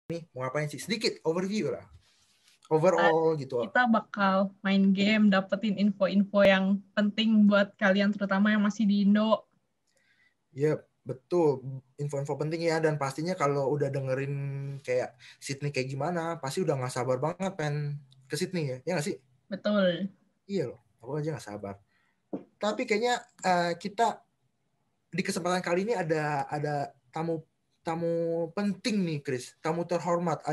nih mau ngapain sih? Sedikit overview lah. Overall gitu. Kita bakal main game, dapetin info-info yang penting buat kalian, terutama yang masih di Indo. Ya, betul. Info-info penting ya. Dan pastinya kalau udah dengerin kayak Sydney kayak gimana, pasti udah gak sabar banget pengen ke Sydney ya. Ya gak sih? Betul. Iya loh. Aku aja gak sabar. Tapi kayaknya kita di kesempatan kali ini ada tamu penting nih, Chris. Tamu terhormat.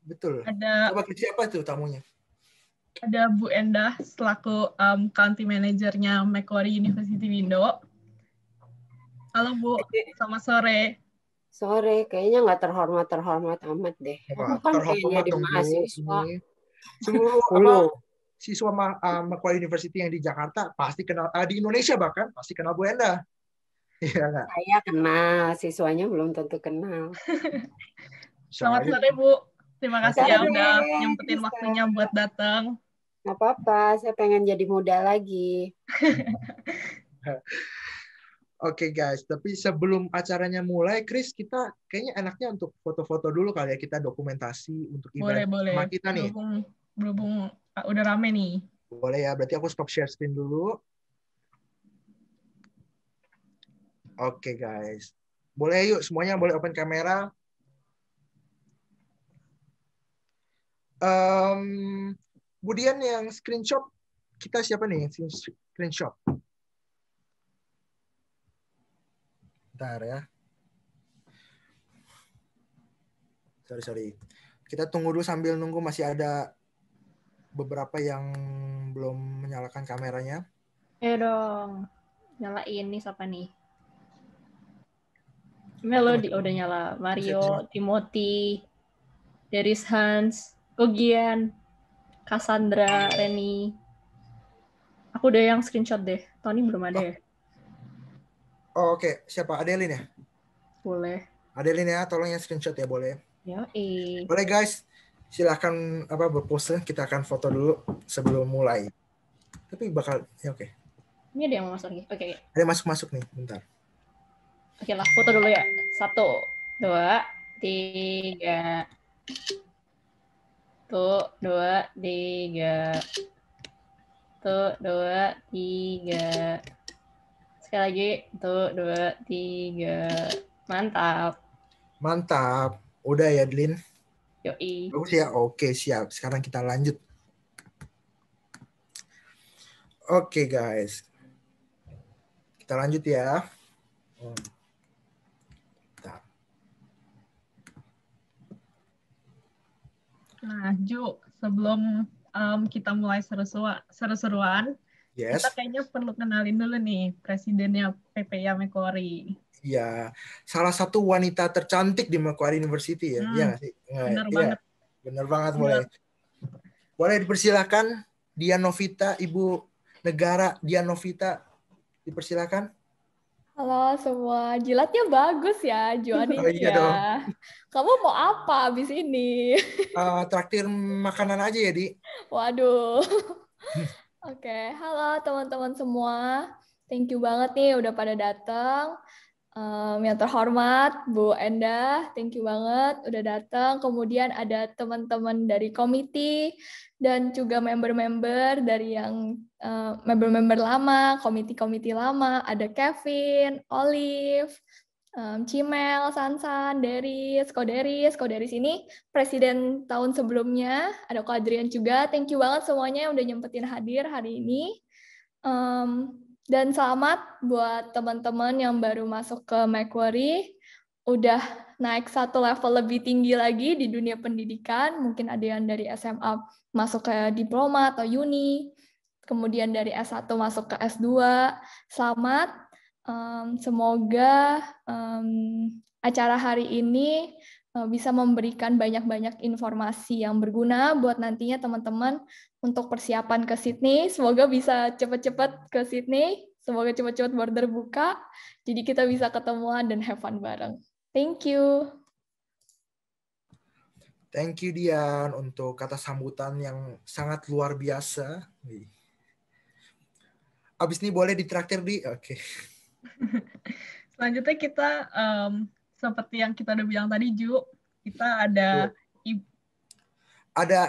Betul. Ada Coba siapa tuh tamunya? Bu Endah selaku County Managernya Macquarie University Indo. Halo Bu, selamat sore. Sore, kayaknya nggak terhormat amat deh. Aku kan kayaknya Terhormat di dong, Bu. mahasiswa. Ini seluruh siswa Macquarie University yang di Jakarta pasti kenal, di Indonesia bahkan pasti kenal Bu Endah. Iya nggak? Saya kenal, siswanya belum tentu kenal. Selamat sore Bu. Terima kasih ya Sore, udah nyempetin waktunya buat datang. Nggak apa-apa, saya pengen jadi muda lagi. Oke guys, tapi sebelum acaranya mulai, Chris, kita kayaknya enaknya untuk foto-foto dulu kali ya, kita dokumentasi untuk event Boleh. sama kita nih. Berhubung udah rame nih. Boleh ya, berarti aku stop share screen dulu. Oke guys, boleh yuk semuanya boleh open kamera. Kemudian yang screenshot, kita siapa nih yang screenshot? Bentar ya. Sorry. Kita tunggu dulu sambil nunggu, masih ada beberapa yang belum menyalakan kameranya. Dong. Nyalain nih siapa nih? Melody udah nyala. Mario, Timothy, Deris Hans, Gogian, Cassandra, Reni. Aku udah yang screenshot deh. Tony belum ada ya? Oh, oke. Siapa? Adeline ya? Boleh. Adeline ya, tolong yang screenshot ya, boleh. Boleh guys. Silahkan berpose. Kita akan foto dulu sebelum mulai. Tapi bakal ya oke. Ini ada yang mau masuk nih. Oke. Ada masuk nih, bentar. Oke lah, foto dulu ya. 1, 2, 3. 1, 2, 3. 1, 2, 3. Sekali lagi. 1, 2, 3. Mantap. Udah ya, Adeline? Yoi. Bagus ya? Oke, siap. Sekarang kita lanjut. Oke, guys. Kita lanjut ya. Nah, Ju, sebelum kita mulai seru-seruan, kita kayaknya perlu kenalin dulu nih presidennya PPIA Macquarie. Iya, salah satu wanita tercantik di Macquarie University ya. Iya nggak sih? Banget. Bener banget, boleh dipersilakan Dian Novita, Ibu Negara Dian Novita, dipersilakan. Halo semua, jilatnya bagus ya, Juan ini iya ya. Dong. Kamu mau apa abis ini? Traktir makanan aja ya, Di. Waduh. Oke, halo teman-teman semua. Thank you banget nih udah pada datang. Yang terhormat Bu Endah, thank you banget udah datang. Kemudian ada teman-teman dari komite dan juga member-member dari yang member-member lama, komite-komite lama. Ada Kevin, Olive, Cimel, Sansan, Deris, Koderis ini presiden tahun sebelumnya. Ada Ko Adrian juga. Thank you banget semuanya yang udah nyempetin hadir hari ini. Dan selamat buat teman-teman yang baru masuk ke Macquarie, udah naik satu level lebih tinggi lagi di dunia pendidikan, mungkin ada yang dari SMA masuk ke diploma atau uni, kemudian dari S1 masuk ke S2, selamat, semoga acara hari ini bisa memberikan banyak-banyak informasi yang berguna buat nantinya teman-teman untuk persiapan ke Sydney. Semoga bisa cepat-cepat ke Sydney, semoga cepat-cepat border buka, jadi kita bisa ketemuan dan have fun bareng. Thank you. Thank you Dian untuk kata sambutan yang sangat luar biasa. Abis ini boleh ditraktir Di? Oke. Selanjutnya kita seperti yang kita udah bilang tadi, Ju, Kita ada ini. Ada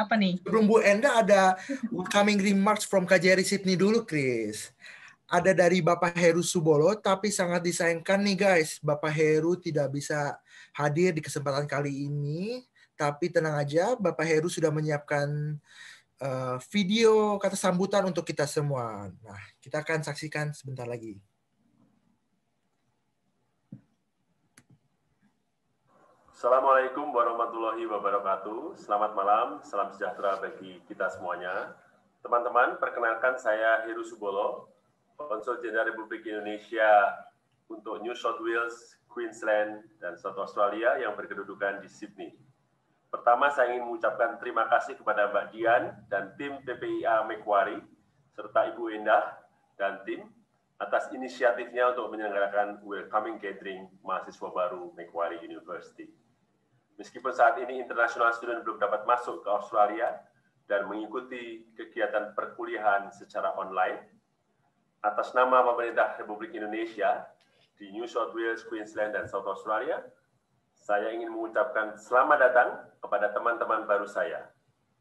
apa nih? Sebelum Bu Enda ada welcoming remarks from KJRI Sydney dulu, Chris. Ada dari Bapak Heru Subolo, tapi sangat disayangkan nih guys, Bapak Heru tidak bisa hadir di kesempatan kali ini. Tapi tenang aja, Bapak Heru sudah menyiapkan video kata sambutan untuk kita semua. Nah, kita akan saksikan sebentar lagi. Assalamualaikum warahmatullahi wabarakatuh. Selamat malam, salam sejahtera bagi kita semuanya. Teman-teman, perkenalkan saya Heru Subolo, Konsul Jenderal Republik Indonesia untuk New South Wales, Queensland, dan South Australia yang berkedudukan di Sydney. Pertama, saya ingin mengucapkan terima kasih kepada Mbak Dian dan tim PPIA Macquarie, serta Ibu Endah dan tim, atas inisiatifnya untuk menyelenggarakan Welcoming Gathering mahasiswa baru Macquarie University. Meskipun saat ini international student belum dapat masuk ke Australia dan mengikuti kegiatan perkuliahan secara online, atas nama pemerintah Republik Indonesia di New South Wales, Queensland, dan South Australia, saya ingin mengucapkan selamat datang kepada teman-teman baru saya,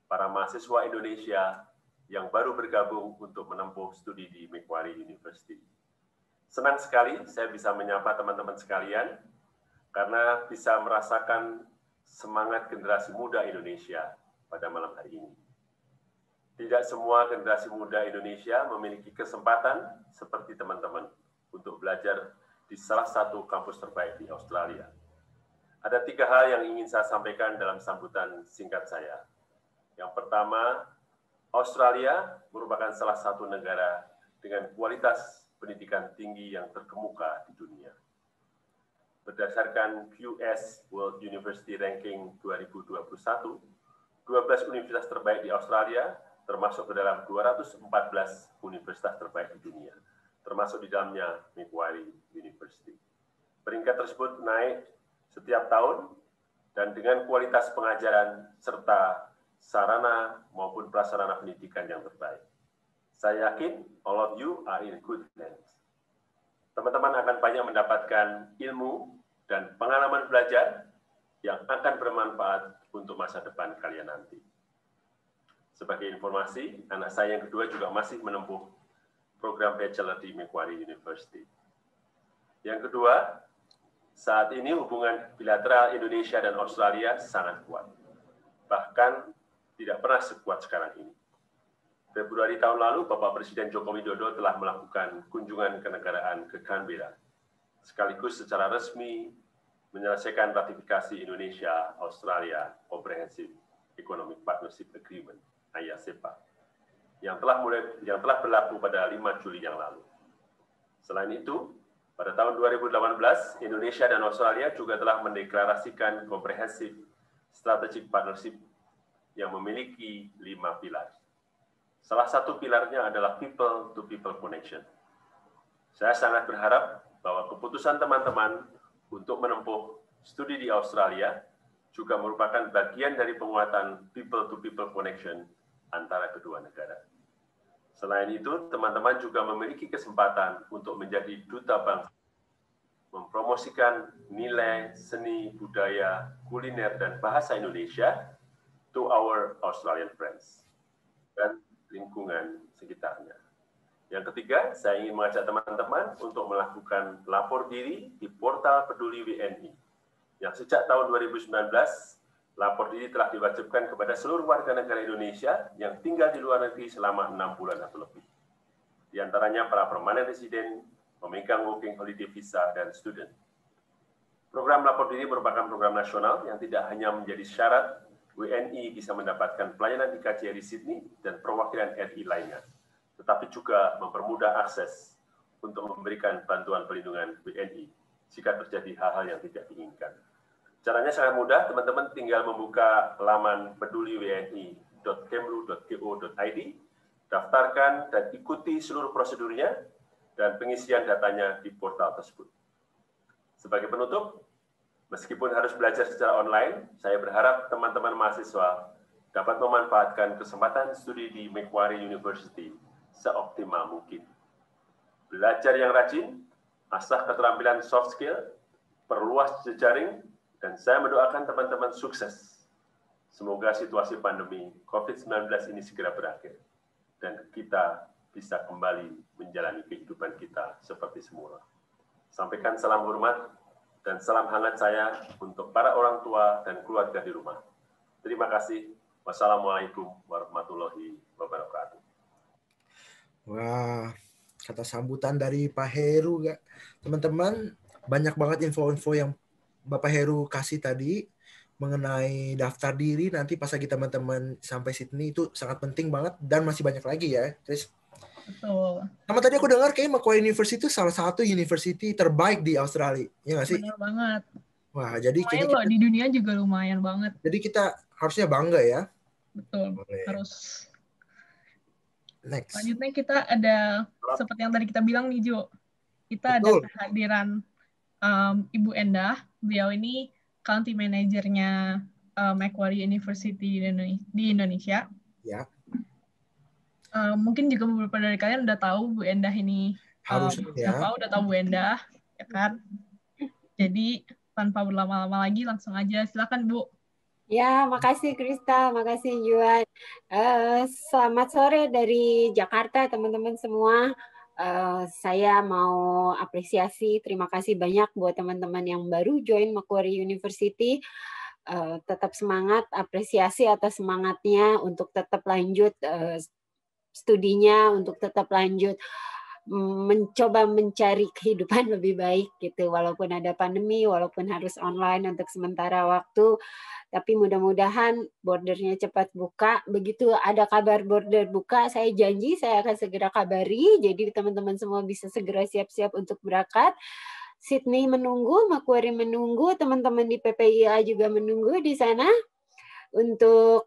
para mahasiswa Indonesia yang baru bergabung untuk menempuh studi di Macquarie University. Senang sekali saya bisa menyapa teman-teman sekalian, karena bisa merasakan semangat generasi muda Indonesia pada malam hari ini. Tidak semua generasi muda Indonesia memiliki kesempatan seperti teman-teman untuk belajar di salah satu kampus terbaik di Australia. Ada 3 hal yang ingin saya sampaikan dalam sambutan singkat saya. Yang pertama, Australia merupakan salah satu negara dengan kualitas pendidikan tinggi yang terkemuka di dunia. Berdasarkan QS World University Ranking 2021, 12 universitas terbaik di Australia termasuk ke dalam 214 universitas terbaik di dunia, termasuk di dalamnya Macquarie University. Peringkat tersebut naik setiap tahun dan dengan kualitas pengajaran serta sarana maupun prasarana pendidikan yang terbaik. Saya yakin all of you are in good hands. Teman-teman akan banyak mendapatkan ilmu dan pengalaman belajar yang akan bermanfaat untuk masa depan kalian nanti. Sebagai informasi, anak saya yang kedua juga masih menempuh program bachelor di Macquarie University. Yang kedua, saat ini hubungan bilateral Indonesia dan Australia sangat kuat. Bahkan tidak pernah sekuat sekarang ini. Februari tahun lalu, Bapak Presiden Joko Widodo telah melakukan kunjungan kenegaraan ke Canberra, sekaligus secara resmi menyelesaikan ratifikasi Indonesia-Australia Comprehensive Economic Partnership Agreement, (AECPA), yang telah berlaku pada 5 Juli yang lalu. Selain itu, pada tahun 2018, Indonesia dan Australia juga telah mendeklarasikan Comprehensive Strategic Partnership yang memiliki 5 pilar. Salah satu pilarnya adalah people-to-people connection. Saya sangat berharap bahwa keputusan teman-teman untuk menempuh studi di Australia juga merupakan bagian dari penguatan people-to-people connection antara kedua negara. Selain itu, teman-teman juga memiliki kesempatan untuk menjadi duta bangsa, mempromosikan nilai, seni, budaya, kuliner, dan bahasa Indonesia to our Australian friends dan lingkungan sekitarnya. Yang ketiga, saya ingin mengajak teman-teman untuk melakukan lapor diri di portal Peduli WNI, yang sejak tahun 2019, lapor diri telah diwajibkan kepada seluruh warga negara Indonesia yang tinggal di luar negeri selama 6 bulan atau lebih. Di antaranya para permanent resident, pemegang working holiday visa, dan student. Program lapor diri merupakan program nasional yang tidak hanya menjadi syarat WNI bisa mendapatkan pelayanan di KJRI Sydney dan perwakilan RI lainnya, tetapi juga mempermudah akses untuk memberikan bantuan perlindungan WNI jika terjadi hal-hal yang tidak diinginkan. Caranya sangat mudah, teman-teman tinggal membuka laman peduliwni.kemlu.go.id, daftarkan dan ikuti seluruh prosedurnya dan pengisian datanya di portal tersebut. Sebagai penutup, meskipun harus belajar secara online, saya berharap teman-teman mahasiswa dapat memanfaatkan kesempatan studi di Macquarie University seoptimal mungkin. Belajar yang rajin, asah keterampilan soft skill, perluas jejaring, Dan saya mendoakan teman-teman sukses. Semoga situasi pandemi COVID-19 ini segera berakhir dan kita bisa kembali menjalani kehidupan kita seperti semula. Sampaikan salam hormat dan salam hangat saya untuk para orang tua dan keluarga di rumah. Terima kasih. Wassalamualaikum warahmatullahi wabarakatuh. Wah, kata sambutan dari Pak Heru, gak? Teman-teman, banyak banget info-info yang Bapak Heru kasih tadi mengenai daftar diri nanti pas lagi teman-teman sampai Sydney, itu sangat penting banget dan masih banyak lagi ya, Chris. Betul. Sama tadi aku dengar kayaknya Macquarie University itu salah satu university terbaik di Australia, ya nggak sih? Benar banget. Wah, jadi lumayan loh, di dunia juga lumayan banget. Jadi kita harusnya bangga ya. Betul. Boleh. Harus. Next. Selanjutnya kita ada seperti yang tadi kita bilang nih Jo. Kita Betul. ada kehadiran Ibu Endah. Beliau ini County Manager-nya Macquarie University di Indonesia. Ya. Mungkin juga beberapa dari kalian udah tahu Bu Endah ini. Harusnya ya. Siapa udah tahu Bu Endah, ya kan? Jadi tanpa berlama-lama lagi langsung aja, silakan Bu. Ya, makasih Kristal, makasih Juan. Selamat sore dari Jakarta teman-teman semua. Saya mau apresiasi, terima kasih banyak buat teman-teman yang baru join Macquarie University. Tetap semangat, apresiasi atas semangatnya untuk tetap lanjut studinya, untuk tetap lanjut mencoba mencari kehidupan lebih baik gitu, walaupun ada pandemi, walaupun harus online untuk sementara waktu, tapi mudah-mudahan bordernya cepat buka. Begitu ada kabar border buka, saya janji saya akan segera kabari, jadi teman-teman semua bisa segera siap-siap untuk berangkat. Sydney menunggu, Macquarie menunggu, teman-teman di PPIA juga menunggu di sana untuk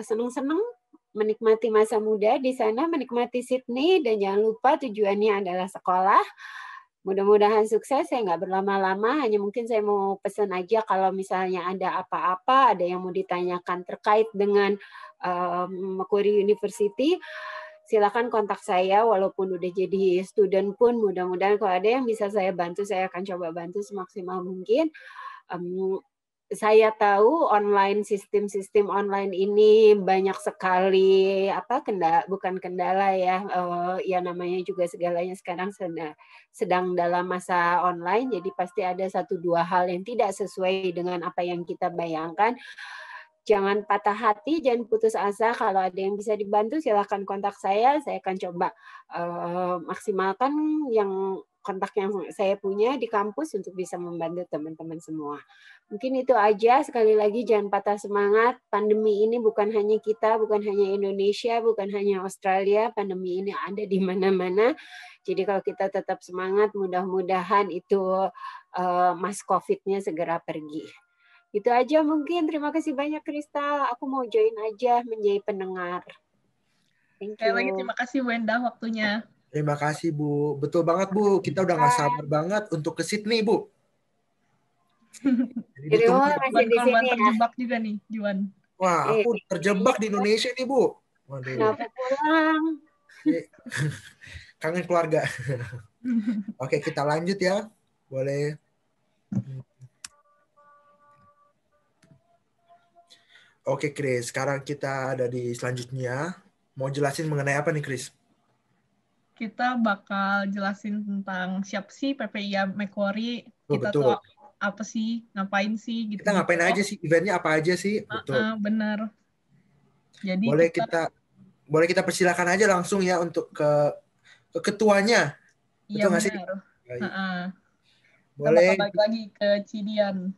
senang-senang menikmati masa muda di sana, menikmati Sydney, dan jangan lupa tujuannya adalah sekolah. Mudah-mudahan sukses, saya nggak berlama-lama, hanya mungkin saya mau pesan aja kalau misalnya ada apa-apa, ada yang mau ditanyakan terkait dengan Macquarie University, silakan kontak saya, walaupun udah jadi student pun, mudah-mudahan kalau ada yang bisa saya bantu, saya akan coba bantu semaksimal mungkin. Saya tahu online sistem online ini banyak sekali bukan kendala ya, ya namanya juga segalanya sekarang sedang dalam masa online, jadi pasti ada 1-2 hal yang tidak sesuai dengan apa yang kita bayangkan. Jangan patah hati, jangan putus asa. Kalau ada yang bisa dibantu silahkan kontak saya akan coba maksimalkan kontak yang saya punya di kampus untuk bisa membantu teman-teman semua. Mungkin itu aja. Sekali lagi jangan patah semangat. Pandemi ini bukan hanya kita, bukan hanya Indonesia, bukan hanya Australia. Pandemi ini ada di mana-mana. Jadi kalau kita tetap semangat, mudah-mudahan itu mas COVID-nya segera pergi. Itu aja mungkin. Terima kasih banyak Kristal. Aku mau join aja menjadi pendengar. Thank you. Sekali lagi terima kasih Bu Endah waktunya. Terima kasih Bu. Betul banget Bu. Kita udah nggak sabar banget untuk ke Sydney Bu. Jadi masih di sini ya. Terjebak juga nih Juan. Wah, aku terjebak di Indonesia nih Bu. Waduh. Kenapa pulang? Kangen keluarga. Oke, kita lanjut ya. Boleh. Oke, Chris. Sekarang kita ada di selanjutnya. Mau jelasin mengenai apa nih, Chris? Kita bakal jelasin tentang siapa sih PPIA Macquarie. Kita betul. tuh apa sih, ngapain sih gitu. Kita ngapain aja sih, eventnya apa aja sih? Betul. Bener. Jadi boleh kita persilakan aja langsung ya untuk ke ketuanya. Iya, betul nggak sih? Boleh. Kita balik lagi ke Cidian.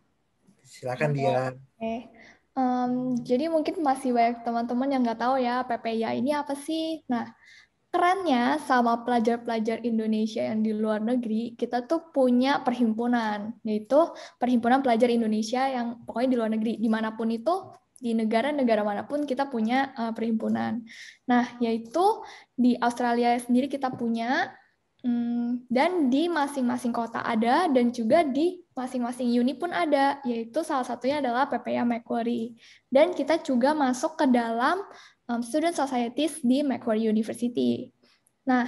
Silakan Dian. Oke. Jadi mungkin masih banyak teman-teman yang nggak tahu ya PPIA ini apa sih. Nah, kerennya sama pelajar-pelajar Indonesia yang di luar negeri, kita tuh punya perhimpunan, yaitu Perhimpunan Pelajar Indonesia yang pokoknya di luar negeri, dimanapun itu, di negara-negara manapun kita punya perhimpunan. Nah, yaitu di Australia sendiri kita punya, dan di masing-masing kota ada, dan juga di masing-masing uni pun ada, yaitu salah satunya adalah PPIA Macquarie. Dan kita juga masuk ke dalam student societies di Macquarie University. Nah,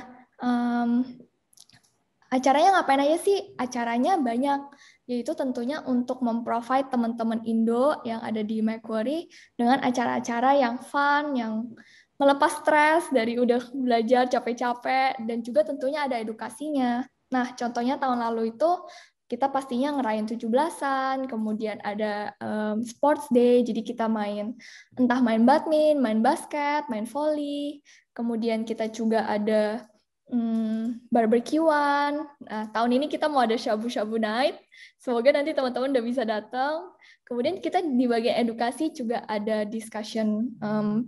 Acaranya ngapain aja sih? Acaranya banyak, yaitu tentunya untuk memprovide teman-teman Indo yang ada di Macquarie dengan acara-acara yang fun, yang melepas stres dari udah belajar capek-capek, dan juga tentunya ada edukasinya. Nah, contohnya tahun lalu itu kita pastinya ngerayain 17-an, kemudian ada sports day, jadi kita entah main badminton, main basket, main volley, kemudian kita juga ada barbekyuan. Nah, tahun ini kita mau ada shabu-shabu night. Semoga nanti teman-teman udah bisa datang. Kemudian kita di bagian edukasi juga ada discussion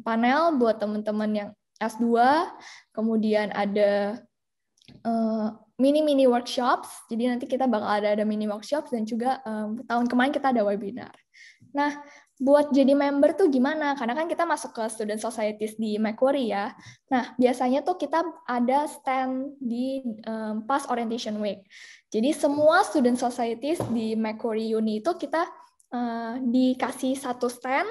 panel buat teman-teman yang S2. Kemudian ada mini workshops. Jadi nanti kita bakal ada mini workshops dan juga tahun kemarin kita ada webinar. Nah, buat jadi member tuh gimana? Karena kan kita masuk ke student societies di Macquarie ya. Nah, biasanya tuh kita ada stand di pas orientation week. Jadi semua student societies di Macquarie Uni itu kita dikasih satu stand,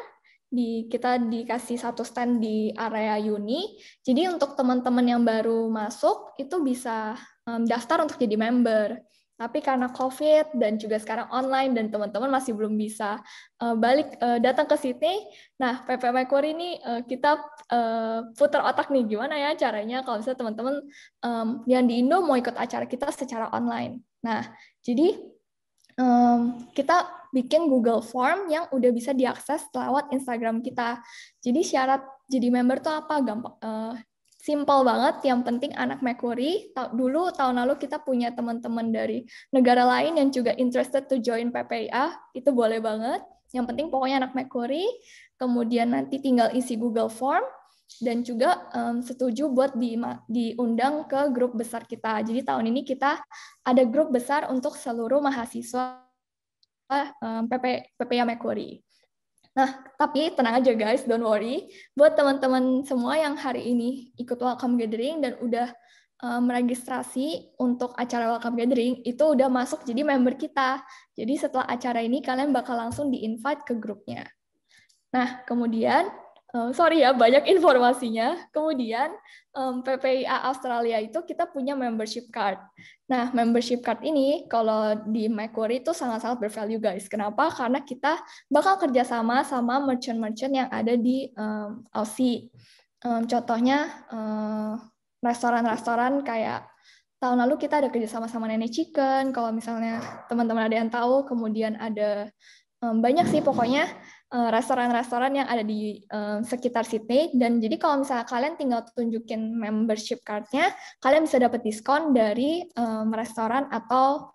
kita dikasih satu stand di area uni. Jadi untuk teman-teman yang baru masuk itu bisa daftar untuk jadi member. Tapi karena COVID dan juga sekarang online dan teman-teman masih belum bisa datang ke sini. Nah, PP Macquarie ini kita putar otak nih gimana ya caranya kalau misalnya teman-teman yang di Indo mau ikut acara kita secara online. Nah, jadi kita bikin Google Form yang udah bisa diakses lewat Instagram kita. Jadi syarat jadi member tuh apa? Gampang. Simple banget, yang penting anak Macquarie. Dulu tahun lalu kita punya teman-teman dari negara lain yang juga interested to join PPIA, itu boleh banget. Yang penting pokoknya anak Macquarie, kemudian nanti tinggal isi Google Form, dan juga setuju buat diundang ke grup besar kita. Jadi tahun ini kita ada grup besar untuk seluruh mahasiswa PPIA Macquarie. Nah, tapi tenang aja guys, don't worry. Buat teman-teman semua yang hari ini ikut welcome gathering dan udah meregistrasi untuk acara welcome gathering, itu udah masuk jadi member kita. Jadi setelah acara ini, kalian bakal langsung di-invite ke grupnya. Nah, kemudian, sorry ya, banyak informasinya. Kemudian, PPIA Australia itu kita punya membership card. Nah, membership card ini kalau di Macquarie itu sangat-sangat bervalue, guys. Kenapa? Karena kita bakal kerjasama sama merchant-merchant yang ada di Aussie. Contohnya, restoran-restoran kayak tahun lalu kita ada kerjasama sama Nene Chicken, kalau misalnya teman-teman ada yang tahu. Kemudian ada banyak sih pokoknya restoran-restoran yang ada di sekitar Sydney. Dan jadi kalau misalnya kalian tinggal tunjukin membership card-nya, kalian bisa dapat diskon dari restoran atau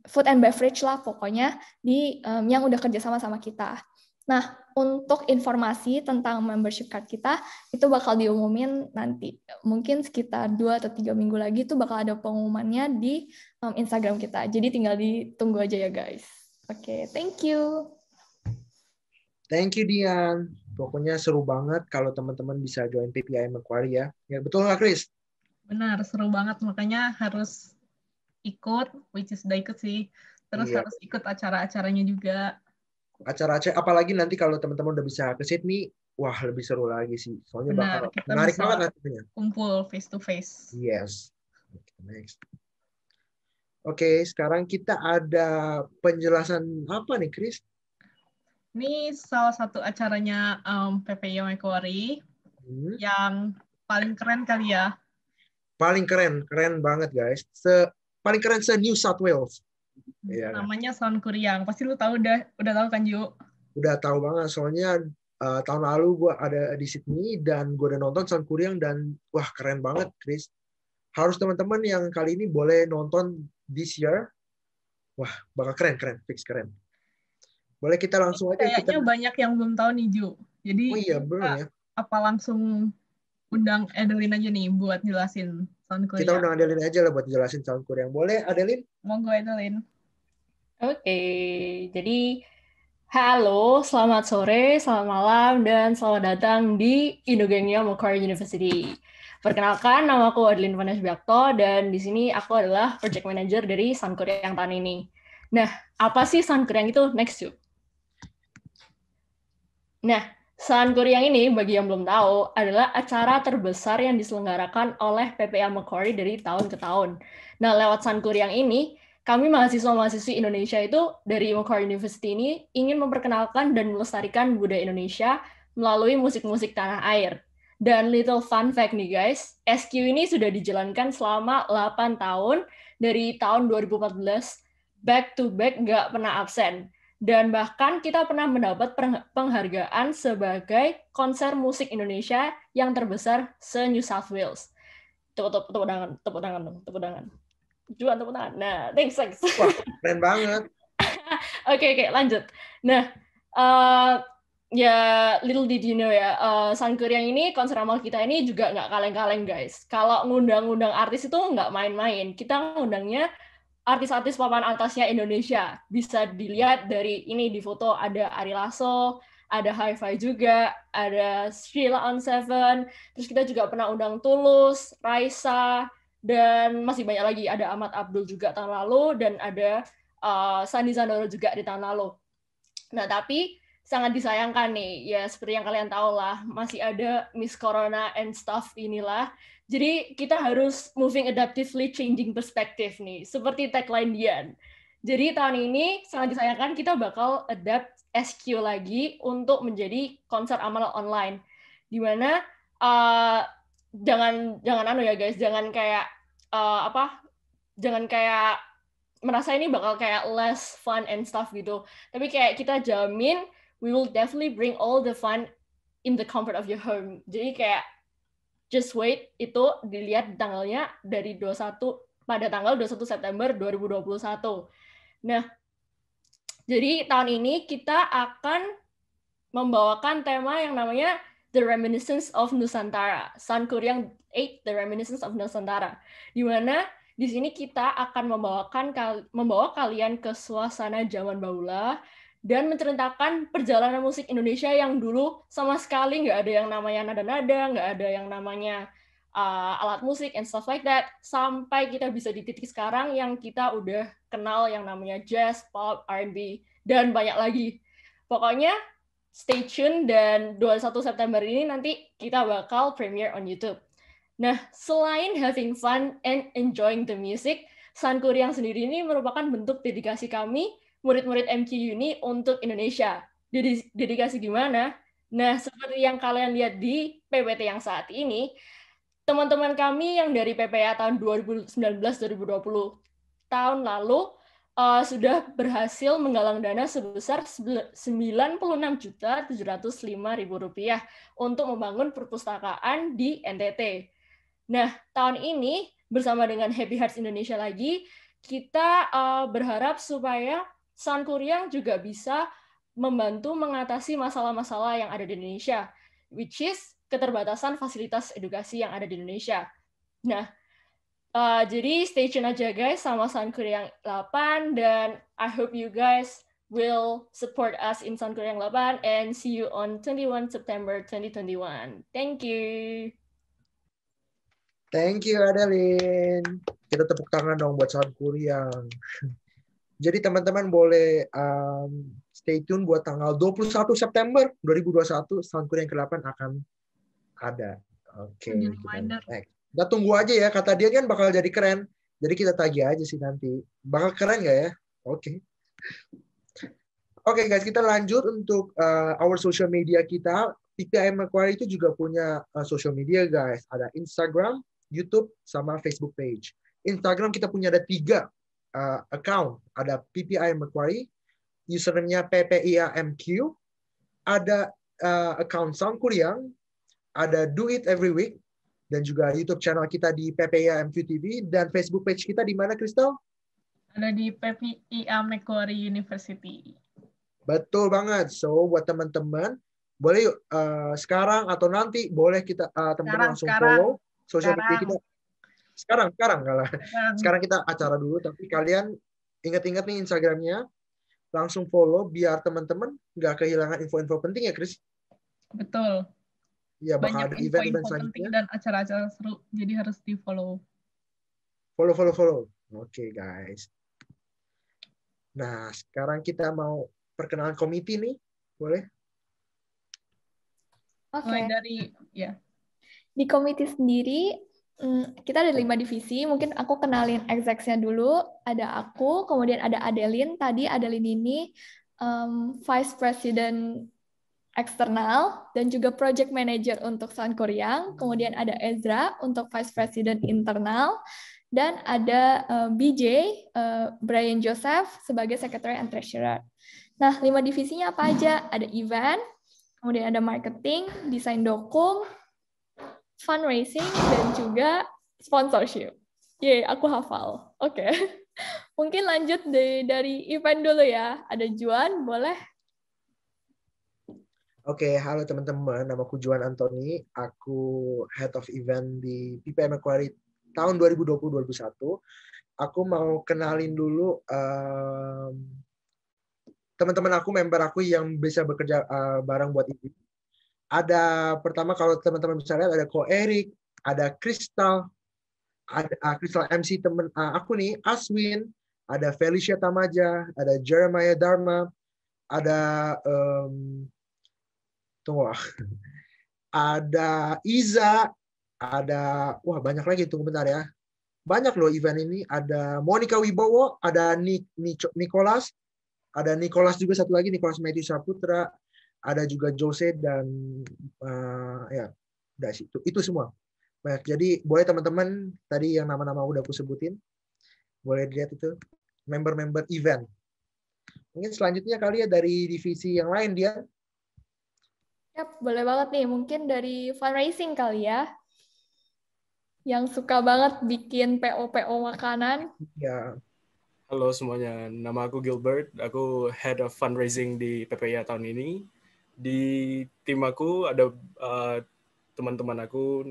food and beverage lah pokoknya di yang udah kerja sama kita. Nah, untuk informasi tentang membership card kita itu bakal diumumin nanti. Mungkin sekitar 2 atau 3 minggu lagi itu bakal ada pengumumannya di Instagram kita. Jadi tinggal ditunggu aja ya guys. Oke, thank you. Thank you, Dian. Pokoknya seru banget kalau teman-teman bisa join PPIA Macquarie ya. Ya betul nggak, Chris? Benar, seru banget. Makanya harus ikut, which is udah ikut sih. Terus harus ikut acara-acaranya juga. Acara-acara, apalagi nanti kalau teman-teman udah bisa ke Sydney, wah lebih seru lagi sih. Soalnya bakal menarik banget nantinya. Kumpul face to face. Yes. Next. Oke, sekarang kita ada penjelasan apa nih, Chris? Ini salah satu acaranya PPIA Macquarie yang paling keren kali ya. Paling keren banget guys. Paling keren se-New South Wales. Namanya Sound Kuriang. Pasti lu tahu udah tahu kan, Ju? Udah tahu banget, soalnya tahun lalu gue ada di Sydney dan gue udah nonton Sound Kuriang dan wah keren banget, Chris. Harus teman-teman yang kali ini boleh nonton this year. Wah, bakal keren, fix keren. Boleh kita langsung aja. Kayaknya banyak yang belum tahu nih, Ju. Jadi ya. Apa langsung undang Adeline aja nih buat jelasin Sound Kuriang. Kita undang Adeline aja lah buat jelasin Sound Kuriang. Boleh, Adeline? Monggo, Adeline. Oke, jadi halo, selamat sore, selamat malam, dan selamat datang di Indogengnya Macquarie University. Perkenalkan, nama aku Adeline Vanessa Biakto, dan di sini aku adalah Project Manager dari Sound Kuriang tahun ini. Nah, apa sih Sound Kuriang itu? Next, yuk. Nah, Sankuriang ini, bagi yang belum tahu, adalah acara terbesar yang diselenggarakan oleh PPA Macquarie dari tahun ke tahun. Nah, lewat Sankuriang ini, kami mahasiswa-mahasiswi Indonesia itu dari Macquarie University ini ingin memperkenalkan dan melestarikan budaya Indonesia melalui musik-musik tanah air. Dan little fun fact nih guys, SQ ini sudah dijalankan selama 8 tahun, dari tahun 2014, back to back nggak pernah absen. Dan bahkan kita pernah mendapat penghargaan sebagai konser musik Indonesia yang terbesar se-New South Wales. Tepuk tangan. Juan, tepuk tangan. Nah, thanks. Wah, keren banget. Oke, lanjut. Nah, ya little did you know ya, Sankuriang ini, konser amal kita ini juga nggak kaleng-kaleng guys. Kalau ngundang-ngundang artis itu nggak main-main. Kita ngundangnya artis-artis papan atasnya Indonesia. Bisa dilihat dari ini di foto, ada Ari Lasso, ada Hi-Fi juga, ada Sheila on Seven, terus kita juga pernah undang Tulus, Raisa, dan masih banyak lagi. Ada Ahmad Abdul juga tahun lalu, dan ada Sandi Sandoro juga di tahun lalu. Nah, tapi sangat disayangkan nih, ya seperti yang kalian tahu lah, masih ada Miss Corona and stuff inilah. Jadi kita harus moving adaptively, changing perspective nih, seperti tagline Dian. Jadi tahun ini sangat disayangkan kita bakal adapt SQ lagi untuk menjadi konser amal online, dimana jangan ya guys, jangan kayak jangan kayak merasa ini bakal kayak less fun and stuff gitu. Tapi kayak kita jamin we will definitely bring all the fun in the comfort of your home. Jadi kayak just wait, itu dilihat tanggalnya dari pada tanggal 21 September 2021. Nah, jadi tahun ini kita akan membawakan tema yang namanya The Reminiscence of Nusantara. Sankuriang 8, The Reminiscence of Nusantara. Di mana di sini kita akan membawa kalian ke suasana zaman bahula dan menceritakan perjalanan musik Indonesia yang dulu sama sekali nggak ada yang namanya nada-nada, nggak ada yang namanya alat musik and stuff like that, sampai kita bisa di titik sekarang yang kita udah kenal yang namanya jazz, pop, R&B, dan banyak lagi. Pokoknya stay tune, dan 21 September ini nanti kita bakal premiere on YouTube. Nah, selain having fun and enjoying the music, Sankuriang sendiri ini merupakan bentuk dedikasi kami, murid-murid MQ Uni, untuk Indonesia. Dedikasi gimana? Nah, seperti yang kalian lihat di PPT yang saat ini, teman-teman kami yang dari PPA tahun 2019-2020 tahun lalu sudah berhasil menggalang dana sebesar Rp96.705.000 untuk membangun perpustakaan di NTT. Nah, tahun ini bersama dengan Happy Hearts Indonesia lagi, kita berharap supaya Sankuriang juga bisa membantu mengatasi masalah-masalah yang ada di Indonesia, which is keterbatasan fasilitas edukasi yang ada di Indonesia. Nah, jadi stay tune aja guys sama Sankuriang 8, dan I hope you guys will support us in Sankuriang 8, and see you on 21 September 2021. Thank you. Thank you, Adeline. Kita tepuk tangan dong buat Sankuriang. Jadi teman-teman boleh stay tune buat tanggal 21 September 2021, Sankuriang ke-8 akan ada. Oke. Kita tunggu aja ya, kata dia kan bakal jadi keren. Jadi kita tagih aja sih nanti. Bakal keren nggak ya? Oke. Oke guys, kita lanjut untuk our social media kita. PPI Macquarie itu juga punya social media guys. Ada Instagram, YouTube, sama Facebook page. Instagram kita punya ada 3 account. Ada PPI Macquarie, username-nya PPIAMQ, ada account Sankuriang, ada Do It Every Week, dan juga YouTube channel kita di PPIAMQ TV, dan Facebook page kita di mana, Crystal? Ada di PPIA Macquarie University. Betul banget. So, buat teman-teman, boleh yuk sekarang atau nanti, boleh kita teman-teman langsung follow sosial media kita. Sekarang kita acara dulu, tapi kalian ingat-ingat nih Instagramnya, langsung follow biar teman-teman nggak kehilangan info-info penting ya, Chris? Betul. Ya, bakal ada event-event selanjutnya dan acara-acara seru, jadi harus di-follow. Follow. Oke, guys. Nah, sekarang kita mau perkenalan komite nih, boleh? Oke. Ya. Di komite sendiri, kita ada 5 divisi. Mungkin aku kenalin execs-nya dulu. Ada aku, kemudian ada Adeline. Tadi Adeline ini Vice President eksternal dan juga Project Manager untuk Sound Korean. Kemudian ada Ezra untuk Vice President internal. Dan ada BJ, Brian Joseph, sebagai Secretary and Treasurer. Nah, 5 divisinya apa aja? Ada event, kemudian ada marketing, desain dokum, fundraising, dan juga sponsorship. Yeay, aku hafal. Oke. Mungkin lanjut dari event dulu ya. Ada Juan, boleh? Oke, halo teman-teman. Namaku Juan Antoni. Aku Head of Event di PPM Equality tahun 2020-2021. Aku mau kenalin dulu teman-teman aku, member aku yang bisa bekerja bareng buat ini. Ada pertama, kalau teman-teman bisa lihat, ada Ko Erik, ada Crystal, ada Crystal MC teman aku nih, Aswin, ada Felicia Tamaja, ada Jeremiah Dharma, ada ada Iza, ada banyak lagi, tunggu bentar ya. Banyak loh event ini. Ada Monica Wibowo, ada Nicholas, ada Nicholas juga satu lagi, Nicholas Matthew Saputra, ada juga Jose dan ya udah sih itu semua. Baik, jadi boleh teman-teman tadi yang nama-nama udah aku sebutin, boleh dilihat itu member-member event. Mungkin selanjutnya kali ya dari divisi yang lain dia. Yap, boleh banget nih. Mungkin dari fundraising kali ya. Yang suka banget bikin PO-PO makanan. Ya. Halo semuanya, nama aku Gilbert. Aku Head of Fundraising di PPIA tahun ini. Di tim aku ada teman-teman aku,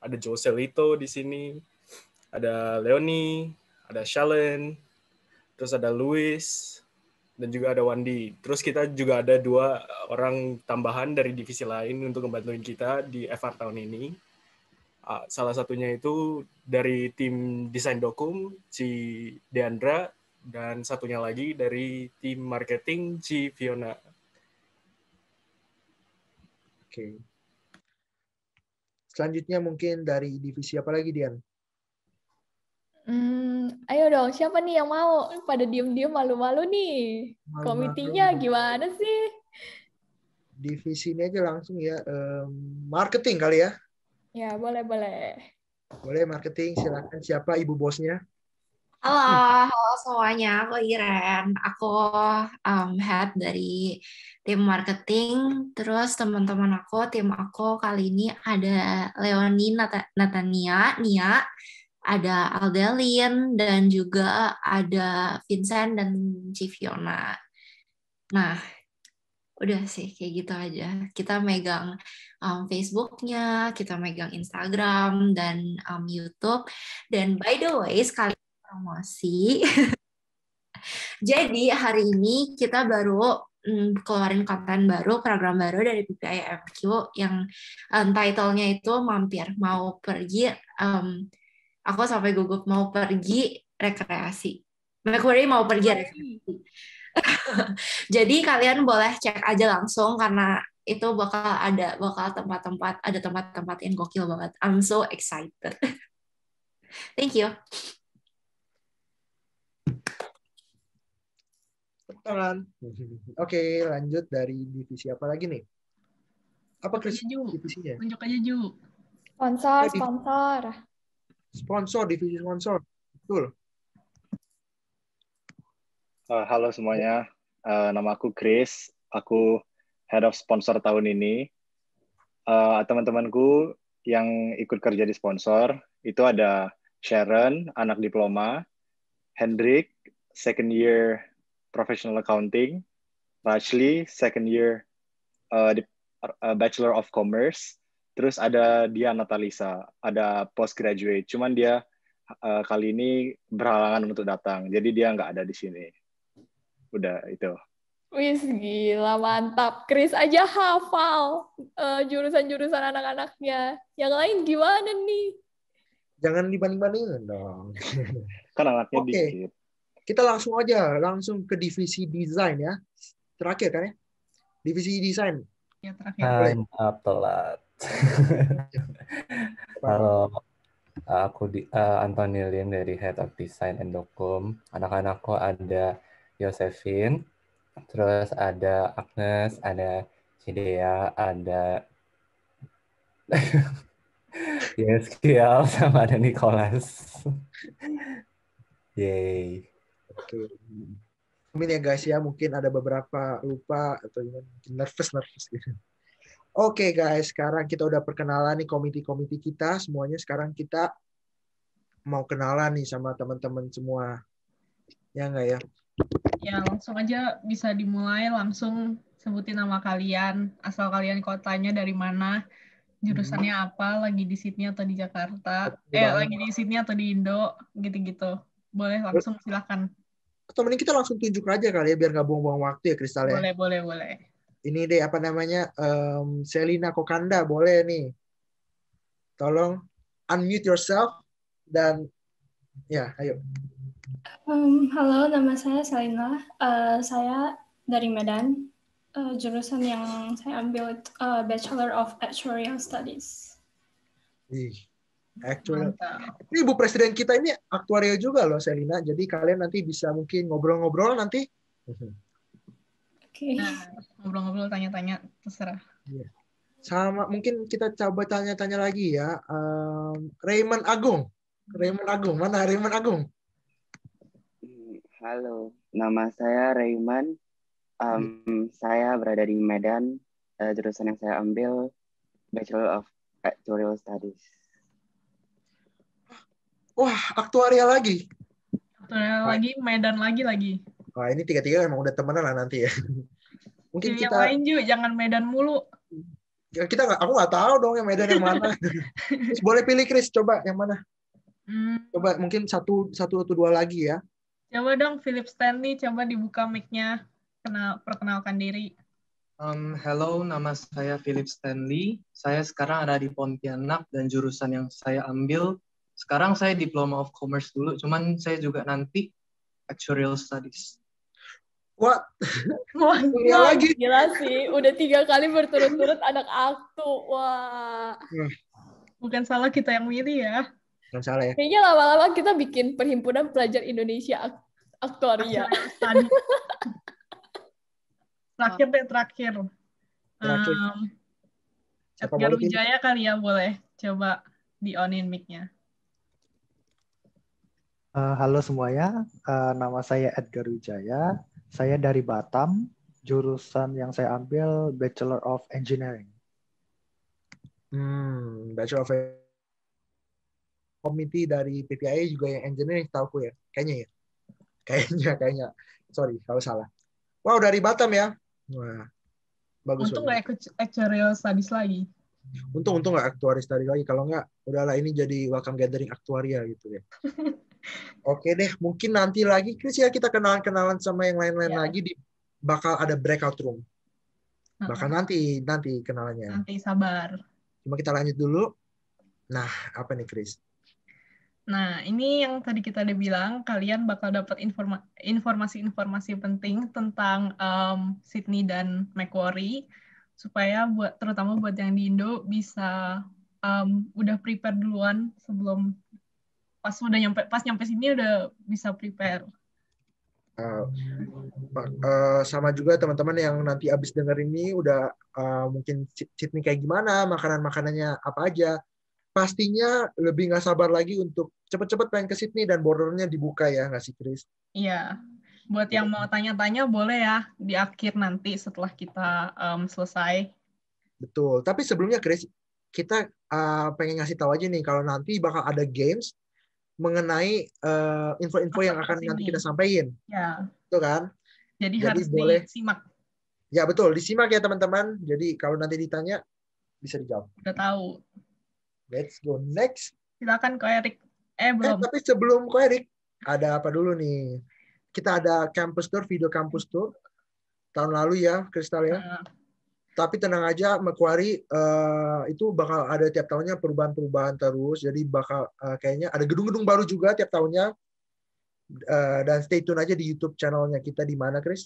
ada Joselito di sini, ada Leonie, ada Shalen, terus ada Louis, dan juga ada Wandi. Terus kita juga ada 2 orang tambahan dari divisi lain untuk membantuin kita di FR tahun ini. Salah satunya itu dari tim desain dokum, si Deandra, dan satunya lagi dari tim marketing, si Fiona. Oke. Selanjutnya mungkin dari divisi apa lagi, Dian? Ayo dong, siapa nih yang mau? Pada diem-diem malu-malu nih. Komitinya gimana sih? Divisi ini aja langsung ya. Marketing kali ya? Ya, boleh. Boleh marketing, silakan. Siapa ibu bosnya? Halo semuanya, aku Iren. Aku head dari tim marketing. Terus teman-teman aku, tim aku kali ini ada Leonie, Natania, Nia, ada Aldelin, dan juga ada Vincent dan Civiona. Nah, udah sih kayak gitu aja. Kita megang Facebook-nya, kita megang Instagram dan YouTube. Dan by the way, sekali promosi. Jadi hari ini kita baru keluarin konten baru, program baru dari PPIMQ yang title-nya itu mau pergi. Aku sampai gugup, mau pergi rekreasi. Macquarie mau pergi rekreasi. Jadi kalian boleh cek aja langsung karena itu ada tempat-tempat yang gokil banget. I'm so excited. Thank you. Oke, lanjut dari divisi apa lagi nih? Apa divisinya? Tunjuk aja Ju. Sponsor, divisi sponsor. Betul. Halo semuanya, nama aku Chris. Aku Head of Sponsor tahun ini. Teman-temanku yang ikut kerja di sponsor itu ada Sharon, anak diploma, Hendrik, second year professional accounting, Rachli, second year Bachelor of Commerce, terus ada dia Natalisa, ada postgraduate. Cuman dia kali ini berhalangan untuk datang, jadi dia nggak ada di sini. Udah itu. Wis gila, mantap. Chris aja hafal jurusan-jurusan anak-anaknya. Yang lain gimana nih? Jangan dibanding-bandingin dong. Kan anaknya dikit. Kita langsung ke divisi desain ya. Terakhir kan ya. Divisi desain. Ya, terakhir. Hai, maaf telat. Halo, aku Anthony Lim dari Head of Design and Dokum. Anak-anakku ada Josephine, terus ada Agnes, ada Cidea, ada Yeskiel, sama ada Nicholas. Yay. Oke. Mungkin ya guys ya, mungkin ada beberapa lupa atau nervous gitu. Oke guys, sekarang kita udah perkenalan nih komite-komite kita semuanya. Sekarang kita mau kenalan nih sama teman-teman semua. Ya nggak ya? Ya, langsung aja bisa dimulai, langsung sebutin nama kalian, asal kalian kotanya dari mana, jurusannya apa, lagi di Sydney atau di Jakarta, lagi di Sydney atau di Indo, gitu-gitu. Boleh langsung, silakan. Atau mending kita langsung tunjuk aja kali ya, biar nggak buang-buang waktu ya, Kristal ya. Boleh. Ini deh, apa namanya, Selina Kokanda, boleh nih. Tolong unmute yourself, dan ya, ayo. Halo, nama saya Selina. Saya dari Medan. Jurusan yang saya ambil Bachelor of Actuarial Studies. Actuarial. Ini Ibu Presiden kita ini aktuarial juga loh, Selina. Jadi kalian nanti bisa mungkin ngobrol-ngobrol nanti. Oke. Nah, ngobrol-ngobrol, tanya-tanya, terserah. Sama mungkin kita coba tanya-tanya lagi ya. Raymond Agung. Mana Raymond Agung? Halo, nama saya Raymond. Saya berada di Medan. Jurusan yang saya ambil Bachelor of Actuarial Studies. Wah, aktuarial lagi. Aktuarial lagi, Medan lagi. Wah, ini tiga-tiga emang udah temenan lah nanti ya. Mungkin kita yang lain juga, jangan Medan mulu. Ya, aku nggak tahu dong yang Medan yang mana. Boleh pilih Chris, coba yang mana? Coba mungkin satu atau dua lagi ya. Coba dong Philip Stanley, coba dibuka mic-nya, perkenalkan diri. Hello, nama saya Philip Stanley. Saya sekarang ada di Pontianak dan jurusan yang saya ambil sekarang saya Diploma of Commerce dulu, cuman saya juga nanti Actuarial Studies. Wah, lagi. Gila sih, udah 3 kali berturut-turut anak aktu. Wah. Bukan salah kita yang milih ya. Bukan salah ya. Kayaknya lama-lama kita bikin Perhimpunan Pelajar Indonesia Aktuaria. Terakhir. Edgar Wijaya kali ya, boleh coba di-on-in mic-nya. Halo semuanya, nama saya Edgar Wijaya. Saya dari Batam, jurusan yang saya ambil Bachelor of Engineering. Bachelor of Komite dari PPIA juga yang engineering, tahu ya? Kayaknya ya. Kayaknya. Sorry kalau salah. Wow, dari Batam ya. Wah, bagus. Untung nggak actuarial studies lagi. Untung nggak actuarial studies lagi. Kalau nggak, udahlah ini jadi welcome gathering aktuaria gitu ya. Oke deh, mungkin nanti lagi Chris ya kita kenalan sama yang lain-lain lagi bakal ada breakout room. Bakal nanti kenalannya. Nanti sabar. Cuma kita lanjut dulu. Nah, apa nih Chris? Nah, ini yang tadi kita udah bilang, kalian bakal dapat informasi-informasi penting tentang Sydney dan Macquarie, supaya terutama buat yang di Indo bisa udah prepare duluan sebelum pas nyampe sini udah bisa prepare. Sama juga teman-teman yang nanti abis denger ini udah mungkin Sydney kayak gimana, makanannya apa aja. Pastinya lebih nggak sabar lagi untuk cepet-cepet pengen ke Sydney dan bordernya dibuka ya, nggak sih Chris? Iya. Buat yang mau tanya-tanya boleh ya di akhir nanti setelah kita selesai. Betul. Tapi sebelumnya Chris, kita pengen ngasih tahu aja nih kalau nanti bakal ada games mengenai info-info yang akan nanti kita sampaikan. Ya. Betul kan? Jadi harus disimak. Ya betul, disimak ya teman-teman. Jadi kalau nanti ditanya bisa dijawab. Udah tahu. Let's go next. Silakan Ko Erik. Belum. Tapi sebelum Ko Erik, ada apa dulu nih? Kita ada campus tour, video campus tour tahun lalu ya, Kristal ya. Tapi tenang aja, Macquarie itu bakal ada tiap tahunnya perubahan-perubahan terus. Jadi bakal kayaknya ada gedung-gedung baru juga tiap tahunnya. Dan stay tune aja di YouTube channelnya kita di mana, Chris?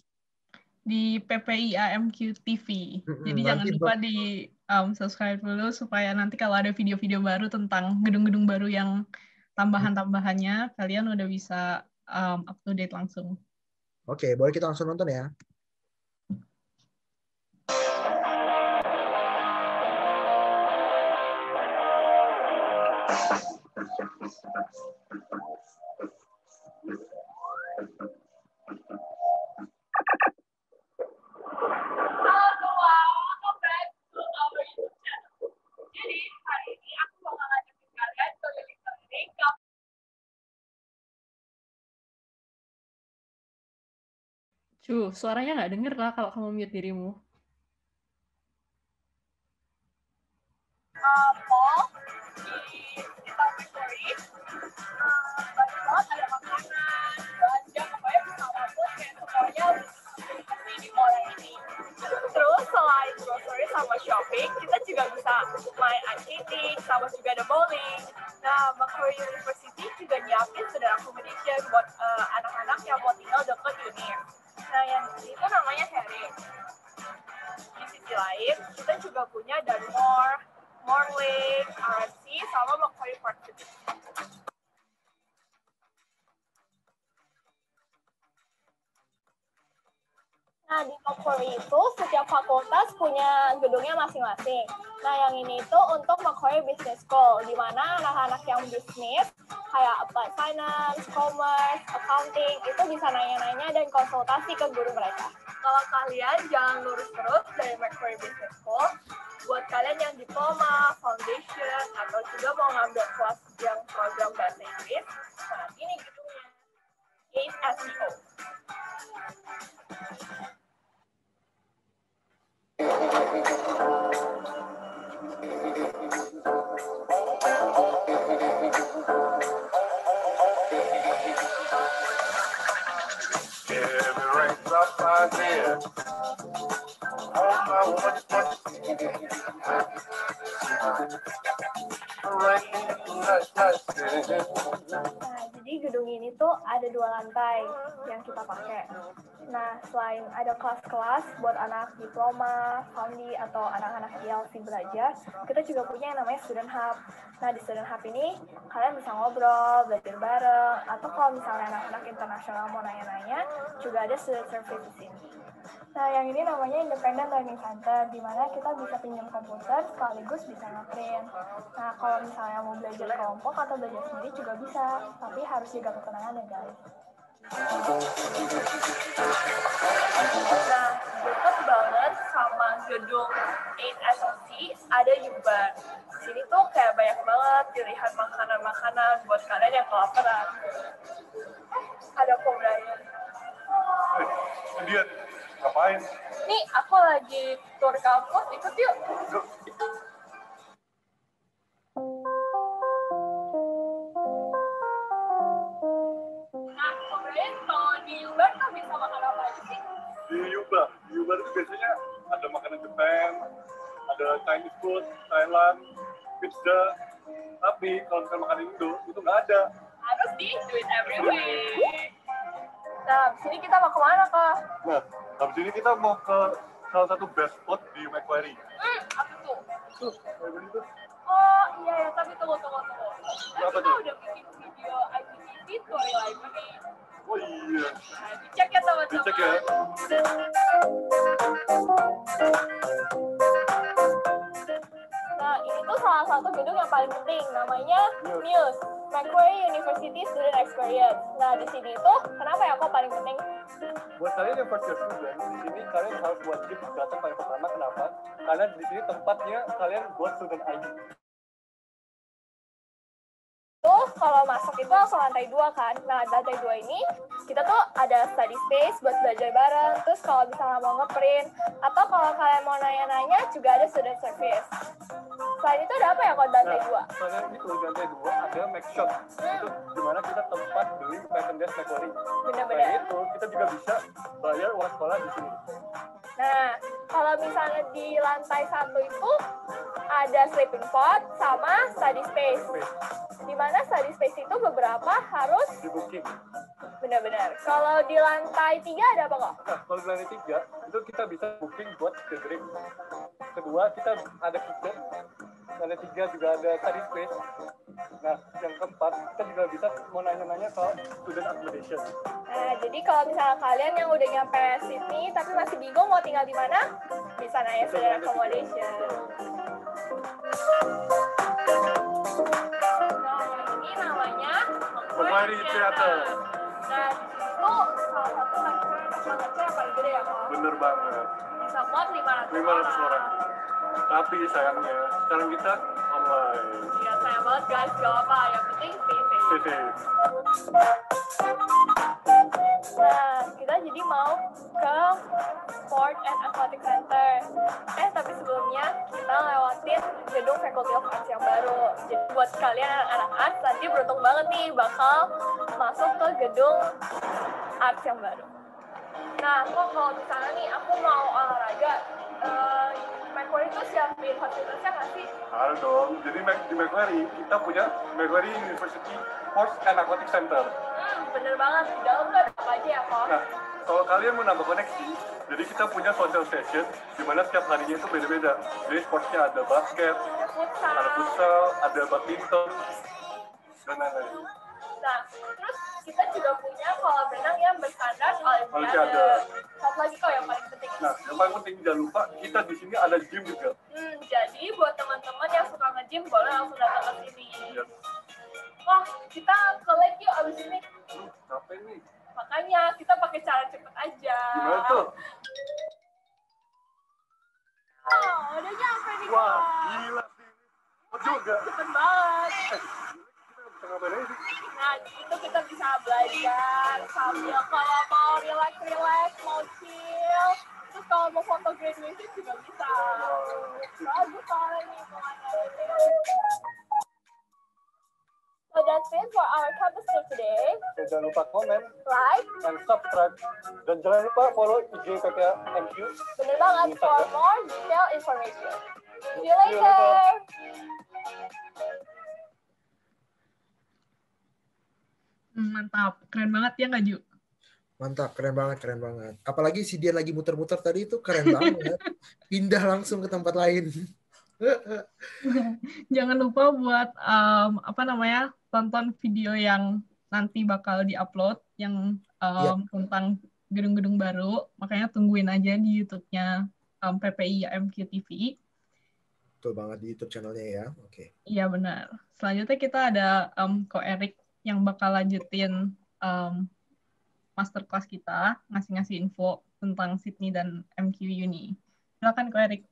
di PPI AMQ TV. Jadi jangan lupa di subscribe dulu supaya nanti kalau ada video-video baru tentang gedung-gedung baru yang tambahan-tambahannya, kalian udah bisa up to date langsung. Oke, boleh kita langsung nonton ya. Suaranya nggak denger lah kalau kamu mute dirimu. Mall di sekitar Victory. Banyak banget, ada makanan, belanja, pokoknya bisa apapun, kayak semuanya di mall ini. Terus selain grocery sama shopping, kita juga bisa main activity, sama juga ada bowling. Nah, Macquarie University juga nyiapin student accommodation buat anak-anak yang mau tinggal dekat uni. Nah, yang itu namanya sharing. Di sisi lain, kita juga punya Dunmore, Morley, RFC, sama Macquarie Park City. Nah, di Macquarie itu setiap fakultas punya gedungnya masing-masing. Nah, yang ini itu untuk Macquarie Business School, di mana anak-anak yang bisnis, kayak applied finance, commerce, accounting, itu bisa nanya-nanya dan konsultasi ke guru mereka. Kalau kalian jangan lurus terus dari Macquarie Business School, buat kalian yang diploma, foundation, atau juga mau ngambil kelas yang program bahasa Inggris, nah ini gedungnya, ACE SEO. Nah, jadi gedung ini tuh ada 2 lantai yang kita pakai. Nah, selain ada kelas-kelas buat anak diploma, founding, atau anak-anak ILC belajar, kita juga punya yang namanya Student Hub. Nah, di Student Hub ini, kalian bisa ngobrol, belajar bareng, atau kalau misalnya anak-anak internasional mau nanya-nanya, juga ada Student Service di sini. Nah, yang ini namanya Independent Learning Center, di mana kita bisa pinjam komputer sekaligus bisa nge-print. Nah, kalau misalnya mau belajar kelompok atau belajar sendiri juga bisa, tapi harus jaga ketenangan ya guys. Nah, deket banget sama gedung 8SLC ada Yuban. Di sini tuh kayak banyak banget pilihan makanan-makanan buat kalian yang kelaparan. Ada kok Brian. Dia ngapain? Nih, aku lagi tur kampus, ikut yuk. Nah, Brian, kalau di Yuban tuh bisa makan apa aja sih? Di Yuban itu biasanya ada makanan Jepang, ada Chinese food, Thailand, pizza. Tapi kalau misalnya makan Indo, itu nggak ada. Harus di do it every week. Nah, abis ini kita mau kemana, Kak? Nah, habis ini kita mau ke salah satu best spot di Macquarie. Apa tuh? Tuh, kayak begitu. Oh, iya, ya, tapi tunggu. Apa Kita tuh? udah bikin video IGTV Story Library. Oh iya. Nah, dicek ya, teman-teman. Dicek ya. Nah, ini tuh salah satu gedung yang paling penting, namanya MUSE, Macquarie University Student Experience. Nah, di sini tuh, kenapa ya kok paling penting? Buat kalian yang first year student, di sini kalian harus wajib datang paling pertama. Kenapa? Karena di sini tempatnya kalian buat student ID. Tuh, kalau masuk itu langsung lantai 2 kan. Nah, lantai 2 ini kita tuh ada study space buat belajar bareng. Terus kalau misalnya mau nge-print, atau kalau kalian mau nanya-nanya, juga ada student service. Selain itu ada apa ya kalau di lantai 2? Selain itu di lantai 2 ada Mac Shop. Itu dimana kita tempat beli merchandise Macquarie. Bener-bener. Selain itu kita juga bisa bayar uang sekolah di sini. Nah, kalau misalnya di lantai 1 itu ada sleeping pod sama study space. Di mana study space itu beberapa harus di booking. Benar-benar. Kalau di lantai 3 ada apa kok? Nah, kalau di lantai 3 itu kita bisa booking buat gathering. Kedua, kita ada kitchen. Ada 3 juga ada study space. Nah, yang keempat, kita juga bisa mau nanya-nanya soal student accommodation. Nah, jadi kalau misalnya kalian yang udah nyampe Sydney tapi masih bingung mau tinggal di mana, bisa nanya student accommodation. Nah, yang ini namanya Macquarie Theater. Nah, itu salah satu acara yang paling gede ya, Kak? Bener banget. Bisa muat 500 orang. Tapi sayangnya, sekarang kita online. Iya, sayang banget guys, gak apa, yang penting stay. Nah, kita jadi mau ke Sport and Athletic Center. Tapi sebelumnya kita lewatin gedung Faculty of Arts yang baru. Jadi buat kalian anak-anak arts, nanti beruntung banget nih bakal masuk ke gedung arts yang baru. Nah, kok kalau misalnya nih aku mau olahraga, Macquarie itu siapin fasilitasnya nggak sih? Ada dong. Jadi di Macquarie kita punya Macquarie University Sports and Aquatic Center. Bener banget. Di dalam tuh ada apa aja ya, Kok? Nah, kalau kalian mau nambah koneksi, jadi kita punya social session di mana setiap harinya itu beda-beda. Jadi sportsnya ada basket, ada futsal, ada badminton, dan lain-lain. Nah, terus kita juga punya kolam renang yang berstandar Olimpiade. Satu lagi kok yang paling penting. Nah, yang paling penting jangan lupa kita di sini ada gym juga. Jadi buat teman-teman yang suka nge-gym boleh langsung datang ke sini. Yes. Wah, kita ke lake yuk abis ini. Capek nih. Makanya kita pakai cara cepet aja. Gimana tuh? Oh, udah nyampe nih. Wah, gila sih. Juga. Cepet banget. Kita ngapain aja sih? Nah, itu kita bisa belajar sambil kalau mau relax, mau chill. Terus kalau mau foto graduation juga bisa. Bagus soalnya nih pemandangannya. So that's it for our campus tour today. Jangan lupa komen, like, and subscribe. Dan jangan lupa follow IG PPA MQ. Bener banget, for more detailed information. See you later. Mantap, keren banget ya nggak Ju? Mantap, keren banget. Apalagi si dia lagi muter-muter tadi itu keren banget. Pindah langsung ke tempat lain. Jangan lupa buat tonton video yang nanti bakal diupload yang tentang gedung-gedung baru. Makanya tungguin aja di YouTube-nya PPI AMQ TV. Betul banget, di YouTube channelnya ya. Oke. Iya benar. Selanjutnya kita ada Ko Erik yang bakal lanjutin masterclass kita, ngasih info tentang Sydney dan MQ Uni. Silakan Ko Erik.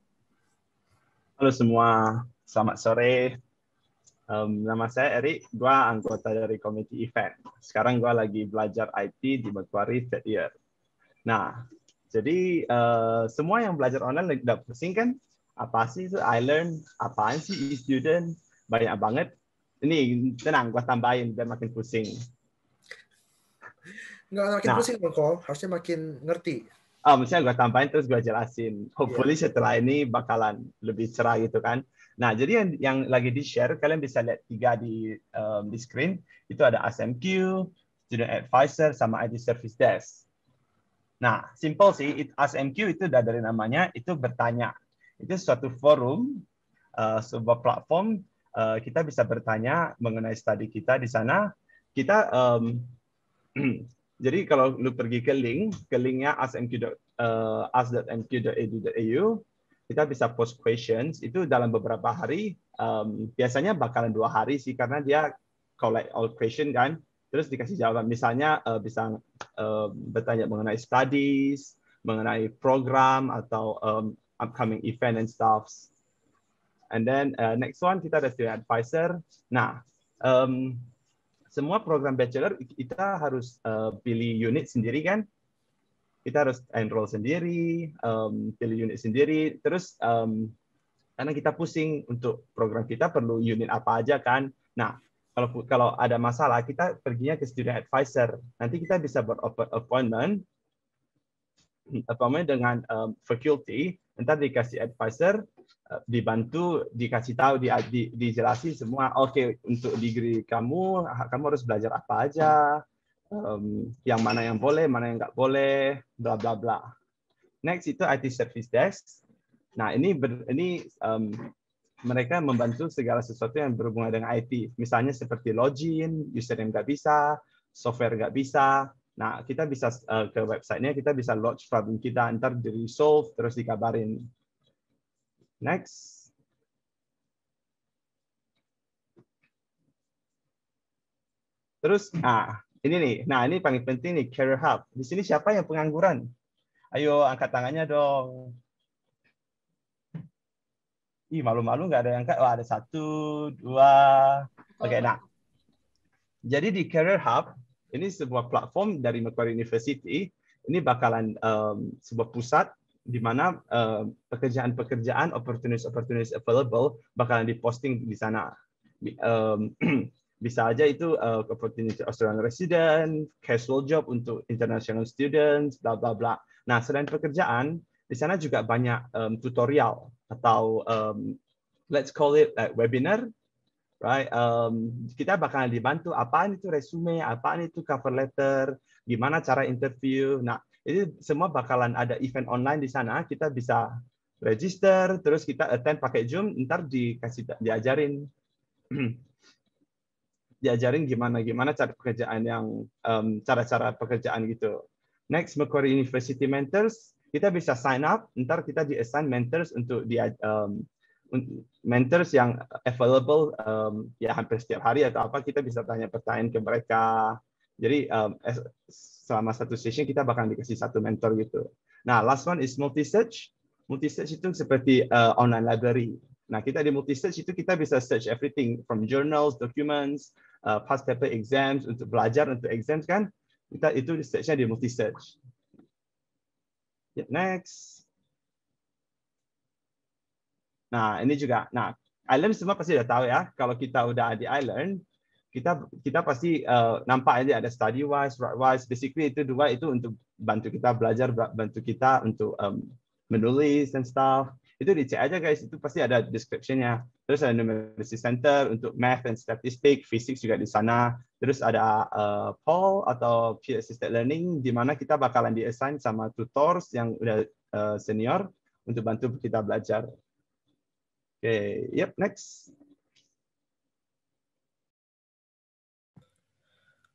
Halo semua, selamat sore. Nama saya Erik, gue anggota dari komite event. Sekarang gue lagi belajar IT di Macquarie third year. Nah, jadi semua yang belajar online udah pusing kan? Apa sih itu iLearn? Apaan sih e-student? Banyak banget. Ini tenang, gue tambahin biar makin pusing. Nggak makin pusing dong, harusnya makin ngerti. Misalnya gue tambahin terus gue jelasin. Hopefully setelah ini bakalan lebih cerah gitu kan. Nah, jadi yang lagi di-share, kalian bisa lihat 3 di screen. Itu ada ASMQ, Student Advisor, sama IT Service Desk. Nah, simple sih. ASMQ itu dari namanya, itu bertanya. Itu suatu forum, sebuah platform, kita bisa bertanya mengenai studi kita di sana. Kita jadi kalau lu pergi ke linknya ask.mq.edu.au, kita bisa post questions. Itu dalam beberapa hari, biasanya bakalan 2 hari sih, karena dia collect all question kan, terus dikasih jawaban. Misalnya bisa bertanya mengenai studies, mengenai program atau upcoming event and stuff. And then next one kita ada student advisor. Nah, semua program bachelor kita harus pilih unit sendiri kan? Kita harus enroll sendiri, pilih unit sendiri. Terus karena kita pusing untuk program kita perlu unit apa aja kan? Nah, kalau ada masalah kita perginya ke student advisor. Nanti kita bisa buat appointment dengan faculty. Ntar dikasih advisor, dibantu, dikasih tahu, dijelasin semua. Oke, untuk degree kamu harus belajar apa aja, yang mana yang boleh, mana yang nggak boleh, bla bla bla. Next itu IT Service Desk. Nah, ini mereka membantu segala sesuatu yang berhubungan dengan IT. Misalnya seperti login, username nggak bisa, software nggak bisa. Nah, kita bisa ke websitenya, kita bisa lodge problem kita, ntar di-resolve, terus dikabarin. Next. Terus, ini nih. Nah, ini paling penting nih, Career Hub. Di sini siapa yang pengangguran? Ayo, angkat tangannya dong. Ih, malu-malu nggak ada yang angkat. Oh, ada 1, 2. Oke, nah. Jadi di Career Hub, ini sebuah platform dari Macquarie University. Ini bakalan sebuah pusat di mana pekerjaan-pekerjaan, opportunities available bakalan diposting di sana. Bisa aja itu opportunity Australian resident, casual job untuk international students, bla bla bla. Nah, selain pekerjaan, di sana juga banyak tutorial atau let's call it webinar, right? Kita bakalan dibantu apaan itu resume, apaan itu cover letter, gimana cara interview. Nah, ini semua bakalan ada event online di sana. Kita bisa register, terus kita attend pakai Zoom, ntar diajarin gimana cara pekerjaan yang cara-cara pekerjaan gitu. Next, Macquarie University Mentors, kita bisa sign up, ntar kita di-assign mentors untuk mentors yang available ya hampir setiap hari atau apa, kita bisa tanya pertanyaan ke mereka. Jadi selama satu session kita bakal dikasih 1 mentor gitu. Nah, last one is multi-search. Multi-search itu seperti online library. Nah, kita di multi-search itu kita bisa search everything from journals, documents, past paper exams, untuk belajar untuk exams kan. Kita itu search-nya di multi-search. Next. Nah, ini juga. Nah, iLearn semua pasti udah tahu ya. Kalau kita udah di iLearn, kita pasti nampak aja ada study wise, write wise. Basically itu 2 itu untuk bantu kita belajar, bantu kita untuk menulis dan stuff. Itu dicek aja guys, itu pasti ada description-nya. Terus ada numeracy center untuk math and statistik, physics juga di sana. Terus ada Paul atau peer assisted learning, di mana kita bakalan di-assign sama tutors yang udah senior untuk bantu kita belajar. Oke, yep, next.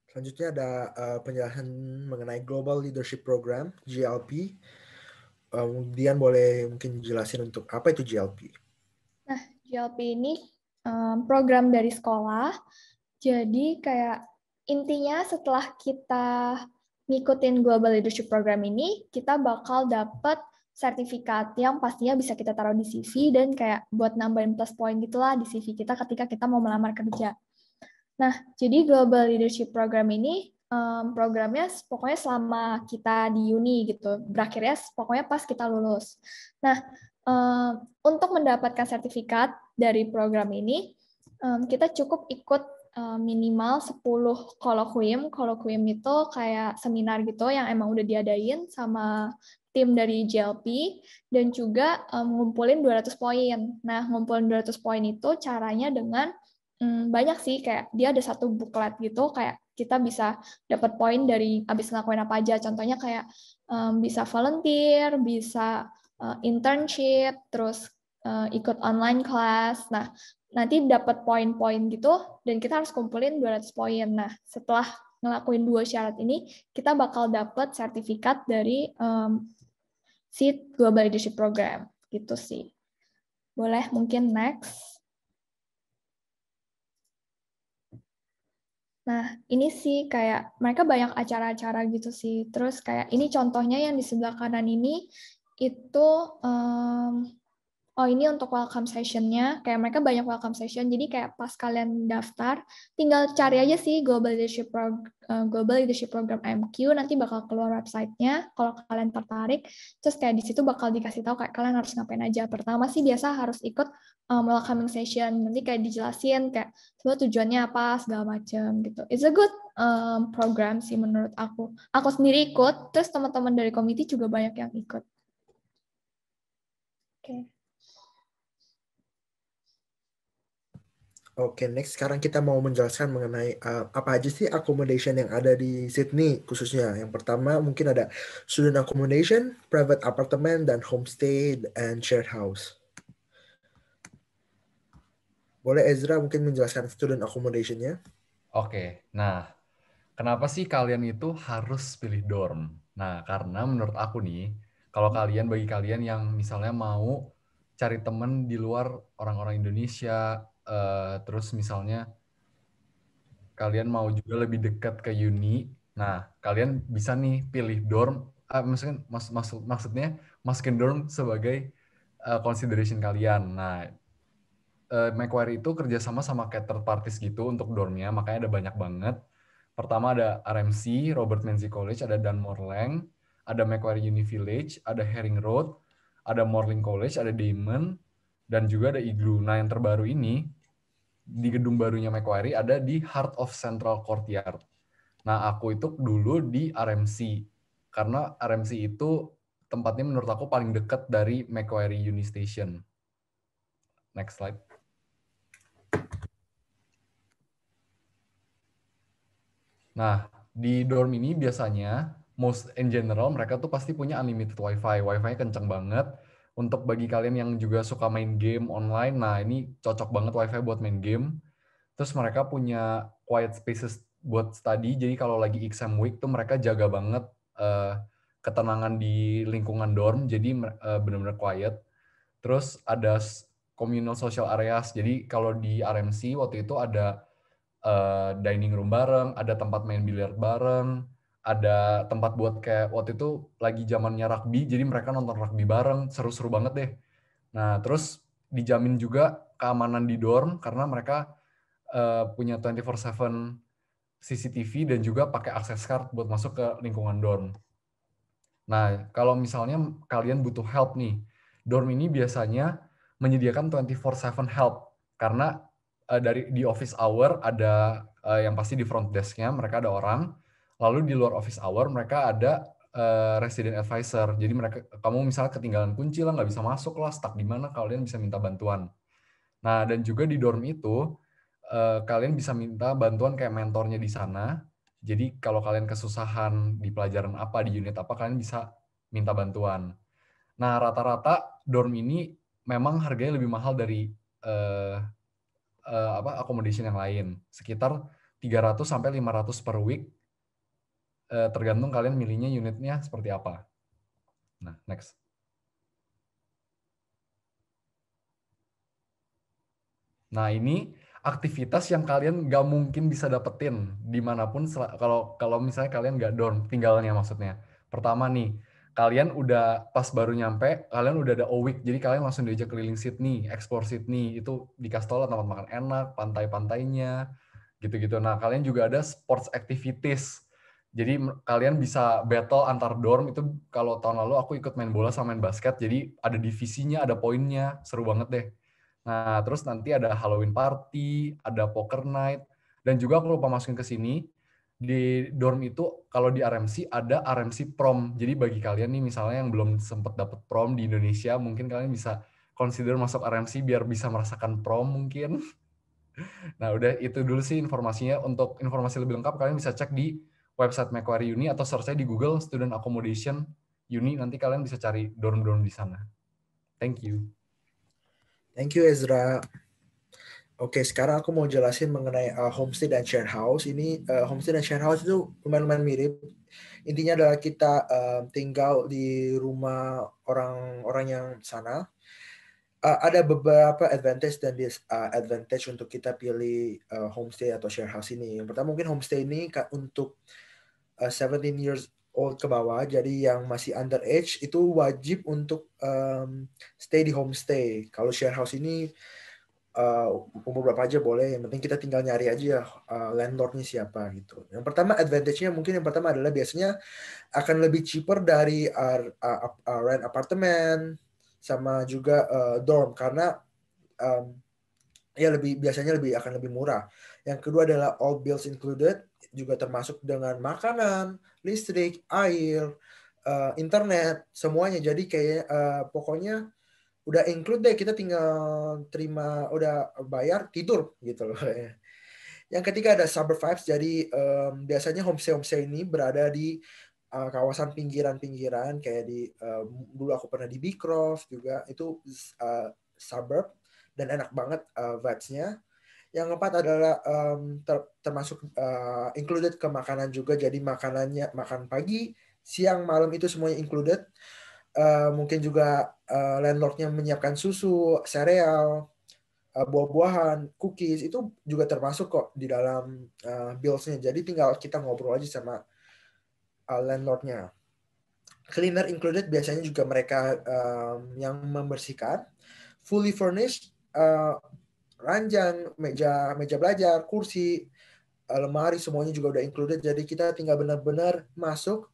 Selanjutnya ada penjelasan mengenai Global Leadership Program, GLP. Kemudian boleh mungkin jelasin untuk apa itu GLP? Nah, GLP ini program dari sekolah. Jadi kayak intinya setelah kita ngikutin Global Leadership Program ini, kita bakal dapat sertifikat yang pastinya bisa kita taruh di CV dan kayak buat nambahin plus point gitulah di CV kita ketika kita mau melamar kerja. Nah, jadi Global Leadership Program ini programnya pokoknya selama kita di uni gitu, berakhirnya pokoknya pas kita lulus. Nah, untuk mendapatkan sertifikat dari program ini, kita cukup ikut minimal 10 kolokwium. Kolokwium itu kayak seminar gitu yang emang udah diadain sama tim dari GLP, dan juga ngumpulin 200 poin. Nah, ngumpulin 200 poin itu caranya dengan banyak sih, kayak dia ada satu booklet gitu, kayak kita bisa dapat poin dari abis ngelakuin apa aja. Contohnya kayak bisa volunteer, bisa internship, terus ikut online class. Nah, nanti dapat poin-poin gitu, dan kita harus kumpulin 200 poin. Nah, setelah ngelakuin 2 syarat ini, kita bakal dapat sertifikat dari si Global Leadership Program. Gitu sih. Boleh mungkin next. Nah, ini sih kayak mereka banyak acara-acara gitu sih. Terus kayak ini contohnya yang di sebelah kanan ini itu ini untuk welcome session-nya. Kayak mereka banyak welcome session. Jadi kayak pas kalian daftar, tinggal cari aja sih Global Leadership Program MQ, nanti bakal keluar website-nya kalau kalian tertarik. Terus kayak di situ bakal dikasih tahu kayak kalian harus ngapain aja. Pertama sih biasa harus ikut welcoming session. Nanti kayak dijelasin kayak sebenarnya tujuannya apa segala macam gitu. It's a good program sih menurut aku. Aku sendiri ikut, terus teman-teman dari komite juga banyak yang ikut. Oke. Oke, next sekarang kita mau menjelaskan mengenai apa aja sih accommodation yang ada di Sydney khususnya. Yang pertama mungkin ada student accommodation, private apartment, dan homestay and shared house. Boleh Ezra mungkin menjelaskan student accommodation-nya? Oke, nah kenapa sih kalian itu harus pilih dorm? Nah, karena menurut aku nih, bagi kalian yang misalnya mau cari temen di luar orang-orang Indonesia, terus misalnya kalian mau juga lebih dekat ke uni, nah kalian bisa nih pilih dorm, maksudnya masukin dorm sebagai consideration kalian. Nah, Macquarie itu kerjasama sama kayak third parties gitu untuk dormnya, makanya ada banyak banget. Pertama ada RMC, Robert Menzies College, ada Dunmore Lang, ada Macquarie Uni Village, ada Herring Road, ada Morling College, ada Damon, dan juga ada Igloo. Nah, yang terbaru ini, di gedung barunya Macquarie ada di Heart of Central Courtyard. Nah, aku itu dulu di RMC, karena RMC itu tempatnya menurut aku paling dekat dari Macquarie Uni Station. Next slide. Nah, di dorm ini biasanya, most in general, mereka tuh pasti punya unlimited wifi. Wifi-nya kenceng banget. Untuk bagi kalian yang juga suka main game online, nah ini cocok banget wifi buat main game. Terus mereka punya quiet spaces buat study, jadi kalau lagi exam week tuh mereka jaga banget ketenangan di lingkungan dorm, jadi benar-benar quiet. Terus ada communal social areas, jadi kalau di RMC waktu itu ada dining room bareng, ada tempat main biliar bareng, ada tempat buat kayak waktu itu lagi zamannya rugby, jadi mereka nonton rugby bareng, seru-seru banget deh. Nah, terus dijamin juga keamanan di dorm karena mereka punya 24/7 CCTV dan juga pakai access card buat masuk ke lingkungan dorm. Nah, kalau misalnya kalian butuh help nih, dorm ini biasanya menyediakan 24/7 help karena di office hour ada yang pasti di front desk-nya mereka ada orang, lalu di luar office hour mereka ada resident advisor. Jadi kamu misalnya ketinggalan kunci lah, nggak bisa masuk lah, stuck di mana, kalian bisa minta bantuan. Nah, dan juga di dorm itu kalian bisa minta bantuan kayak mentornya di sana. Jadi kalau kalian kesusahan di pelajaran apa, di unit apa, kalian bisa minta bantuan. Nah, rata-rata dorm ini memang harganya lebih mahal dari accommodation yang lain. Sekitar 300 sampai 500 per week. Tergantung kalian milihnya unitnya seperti apa. Nah, next. Nah, ini aktivitas yang kalian nggak mungkin bisa dapetin dimanapun kalau misalnya kalian nggak dorm, tinggalnya maksudnya. Pertama nih, kalian udah pas baru nyampe, kalian udah ada week, jadi kalian langsung diajak keliling Sydney, explore Sydney, itu di Castola tempat makan enak, pantai-pantainya, gitu-gitu. Nah, kalian juga ada sports activities. Jadi kalian bisa battle antar dorm, itu kalau tahun lalu aku ikut main bola sama main basket, jadi ada divisinya, ada poinnya, seru banget deh. Nah, terus nanti ada Halloween party, ada poker night, dan juga aku lupa masukin ke sini, di dorm itu kalau di RMC ada RMC prom. Jadi bagi kalian nih misalnya yang belum sempat dapet prom di Indonesia, mungkin kalian bisa consider masuk RMC biar bisa merasakan prom mungkin. Nah, udah itu dulu sih informasinya. Untuk informasi lebih lengkap kalian bisa cek di website Macquarie Uni atau search di Google Student Accommodation Uni, nanti kalian bisa cari dorm-dorm di sana. Thank you. Thank you Ezra. Oke, sekarang aku mau jelasin mengenai homestay dan share house. Ini homestay dan share house itu lumayan mirip. Intinya adalah kita tinggal di rumah orang-orang yang sana. Ada beberapa advantage dan disadvantage untuk kita pilih homestay atau share house ini. Yang pertama mungkin homestay ini untuk 17 years old ke bawah, jadi yang masih underage itu wajib untuk stay di homestay. Kalau share house ini umur berapa aja boleh, yang penting kita tinggal nyari aja landlordnya siapa gitu. Yang pertama advantage-nya mungkin yang pertama adalah biasanya akan lebih cheaper dari rent apartemen sama juga dorm karena ya biasanya akan lebih murah. Yang kedua adalah all bills included, juga termasuk dengan makanan, listrik, air, internet, semuanya. Jadi kayak pokoknya udah include deh, kita tinggal terima, udah bayar, tidur gitu loh. Yang ketiga ada suburb vibes, jadi biasanya homestay ini berada di kawasan pinggiran-pinggiran, kayak di dulu aku pernah di Beecroft juga, itu suburb dan enak banget vibes-nya. Yang keempat adalah termasuk included ke makanan juga, jadi makanannya makan pagi, siang, malam itu semuanya included. Mungkin juga landlordnya menyiapkan susu, sereal, buah-buahan, cookies, itu juga termasuk kok di dalam bills-nya. Jadi tinggal kita ngobrol aja sama landlordnya. Cleaner included, biasanya juga mereka yang membersihkan. Fully furnished, ranjang, meja belajar, kursi, lemari, semuanya juga udah included. Jadi kita tinggal benar-benar masuk,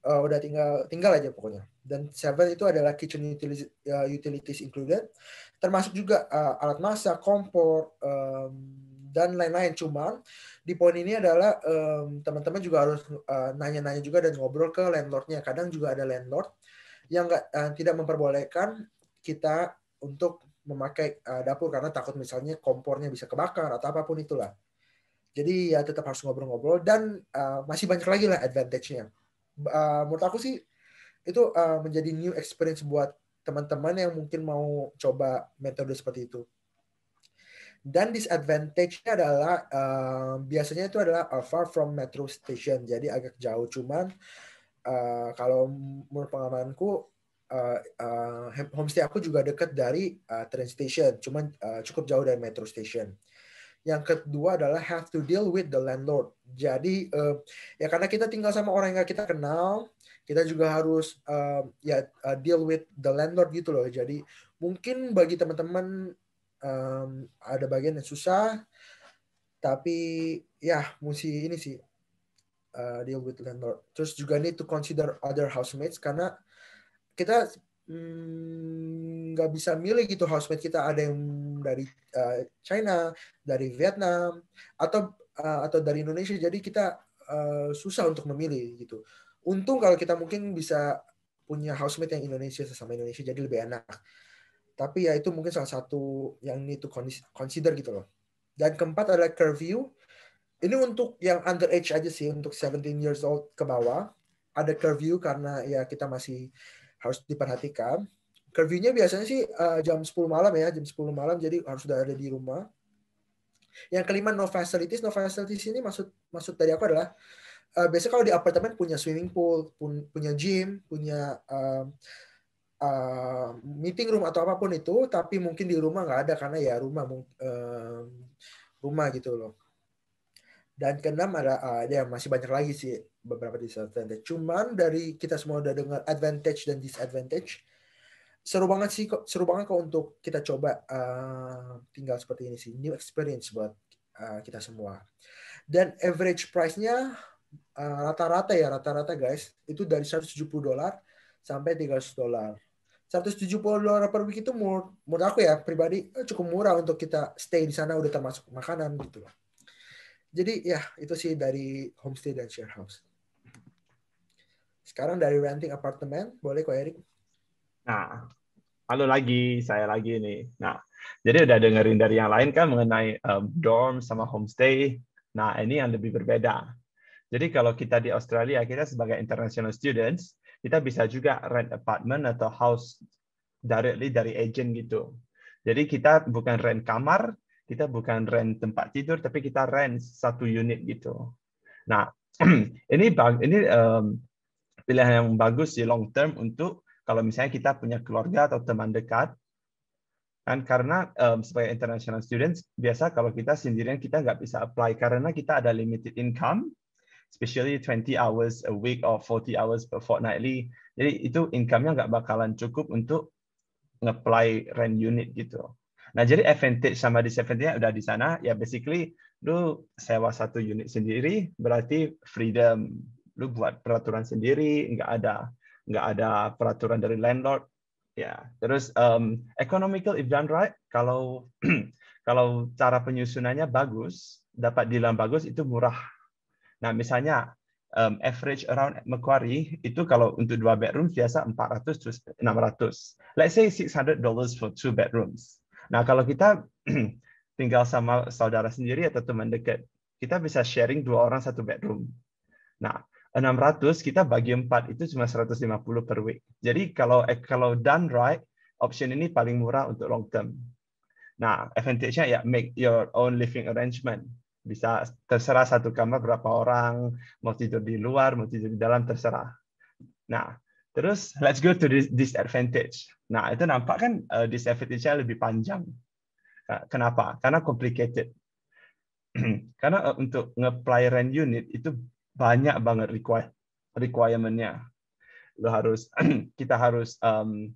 udah tinggal aja pokoknya. Dan 7 itu adalah kitchen utilities included, termasuk juga alat masak, kompor, dan lain-lain. Cuman di poin ini adalah teman-teman juga harus nanya-nanya juga dan ngobrol ke landlordnya. Kadang juga ada landlord yang tidak memperbolehkan kita untuk memakai dapur karena takut misalnya kompornya bisa kebakar atau apapun itulah. Jadi ya tetap harus ngobrol-ngobrol, dan masih banyak lagi lah advantage-nya. Menurut aku sih itu menjadi new experience buat teman-teman yang mungkin mau coba metode seperti itu. Dan disadvantage-nya adalah biasanya itu adalah far from metro station, jadi agak jauh. Cuman kalau menurut pengalamanku, homestay aku juga dekat dari train station, cuman cukup jauh dari metro station. Yang kedua adalah have to deal with the landlord. Jadi ya karena kita tinggal sama orang yang kita kenal, kita juga harus deal with the landlord gitu loh. Jadi mungkin bagi teman-teman ada bagian yang susah, tapi ya mesti ini sih deal with landlord. Terus juga need to consider other housemates, karena kita nggak bisa milih gitu housemate kita, ada yang dari China, dari Vietnam, atau dari Indonesia. Jadi kita susah untuk memilih gitu. Untung kalau kita mungkin bisa punya housemate yang Indonesia, sesama Indonesia, jadi lebih enak. Tapi ya itu mungkin salah satu yang need to consider gitu loh. Dan keempat adalah curfew. Ini untuk yang underage aja sih, untuk 17 years old ke bawah. Ada curfew karena ya kita masih harus diperhatikan. Curfew-nya biasanya sih jam 10 malam ya, jam 10 malam, jadi harus sudah ada di rumah. Yang kelima, no facilities. No facilities ini maksud dari aku adalah biasanya kalau di apartemen punya swimming pool, punya gym, punya meeting room atau apapun itu, tapi mungkin di rumah nggak ada karena ya rumah gitu loh. Dan keenam ada masih banyak lagi sih beberapa disadvantage. Cuman dari kita semua udah dengar advantage dan disadvantage, seru banget kok untuk kita coba tinggal seperti ini sih, new experience buat kita semua. Dan average price-nya rata-rata guys, itu dari $170 sampai $300. $170 per week itu menurut aku ya pribadi cukup murah untuk kita stay di sana, udah termasuk makanan gitu lah. Jadi ya itu sih dari homestay dan share house. Sekarang dari renting apartemen, boleh kok Erik? Nah, saya lagi nih. Nah, jadi udah dengerin dari yang lain kan mengenai dorm sama homestay. Nah, ini yang lebih berbeda. Jadi kalau kita di Australia, kita sebagai international students, kita bisa juga rent apartment atau house directly dari agent gitu. Jadi kita bukan rent kamar, kita bukan rent tempat tidur, tapi kita rent satu unit gitu. Nah, ini pilihan yang bagus di long term untuk kalau misalnya kita punya keluarga atau teman dekat. Kan karena sebagai international students, biasa kalau kita sendirian kita nggak bisa apply karena kita ada limited income, especially 20 hours a week or 40 hours per fortnightly. Jadi itu income-nya nggak bakalan cukup untuk nge-apply rent unit gitu. Nah, jadi advantage sama disadvantage-nya udah di sana. Ya basically, lu sewa satu unit sendiri, berarti freedom. Lu buat peraturan sendiri, nggak ada peraturan dari landlord. Ya, terus economical if done right. Kalau cara penyusunannya bagus, dapat deal bagus, itu murah. Nah, misalnya average around Macquarie itu kalau untuk 2 bedroom biasa 400 terus 600. Let's say $600 for 2 bedrooms. Nah, kalau kita tinggal sama saudara sendiri atau teman dekat, kita bisa sharing 2 orang 1 bedroom. Nah, 600 kita bagi 4 itu cuma 150 per week. Jadi kalau done right, option ini paling murah untuk long term. Nah, advantage-nya ya make your own living arrangement. Bisa terserah satu kamar berapa orang, mau tidur di luar, mau tidur di dalam, terserah. Nah, terus let's go to disadvantage. Nah, itu nampak kan disadvantage-nya lebih panjang. Kenapa? Karena complicated. Karena untuk nge-apply rent unit itu banyak banget requirement-nya. Kita harus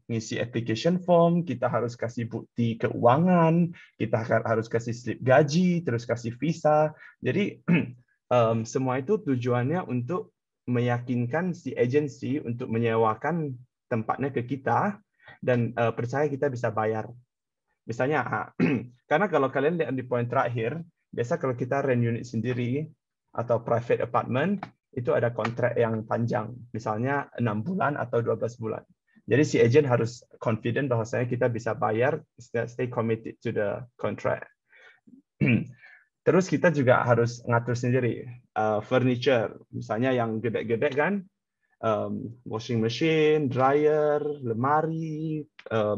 ngisi application form, kita harus kasih bukti keuangan, kita harus kasih slip gaji, terus kasih visa. Jadi semua itu tujuannya untuk meyakinkan si agency untuk menyewakan tempatnya ke kita dan percaya kita bisa bayar. Misalnya, karena kalau kalian lihat di poin terakhir, biasa kalau kita rent unit sendiri atau private apartment, itu ada kontrak yang panjang, misalnya 6 bulan atau 12 bulan. Jadi si agent harus confident bahwasanya kita bisa bayar, stay committed to the contract. Terus kita juga harus ngatur sendiri furniture, misalnya yang gede-gede kan, washing machine, dryer, lemari,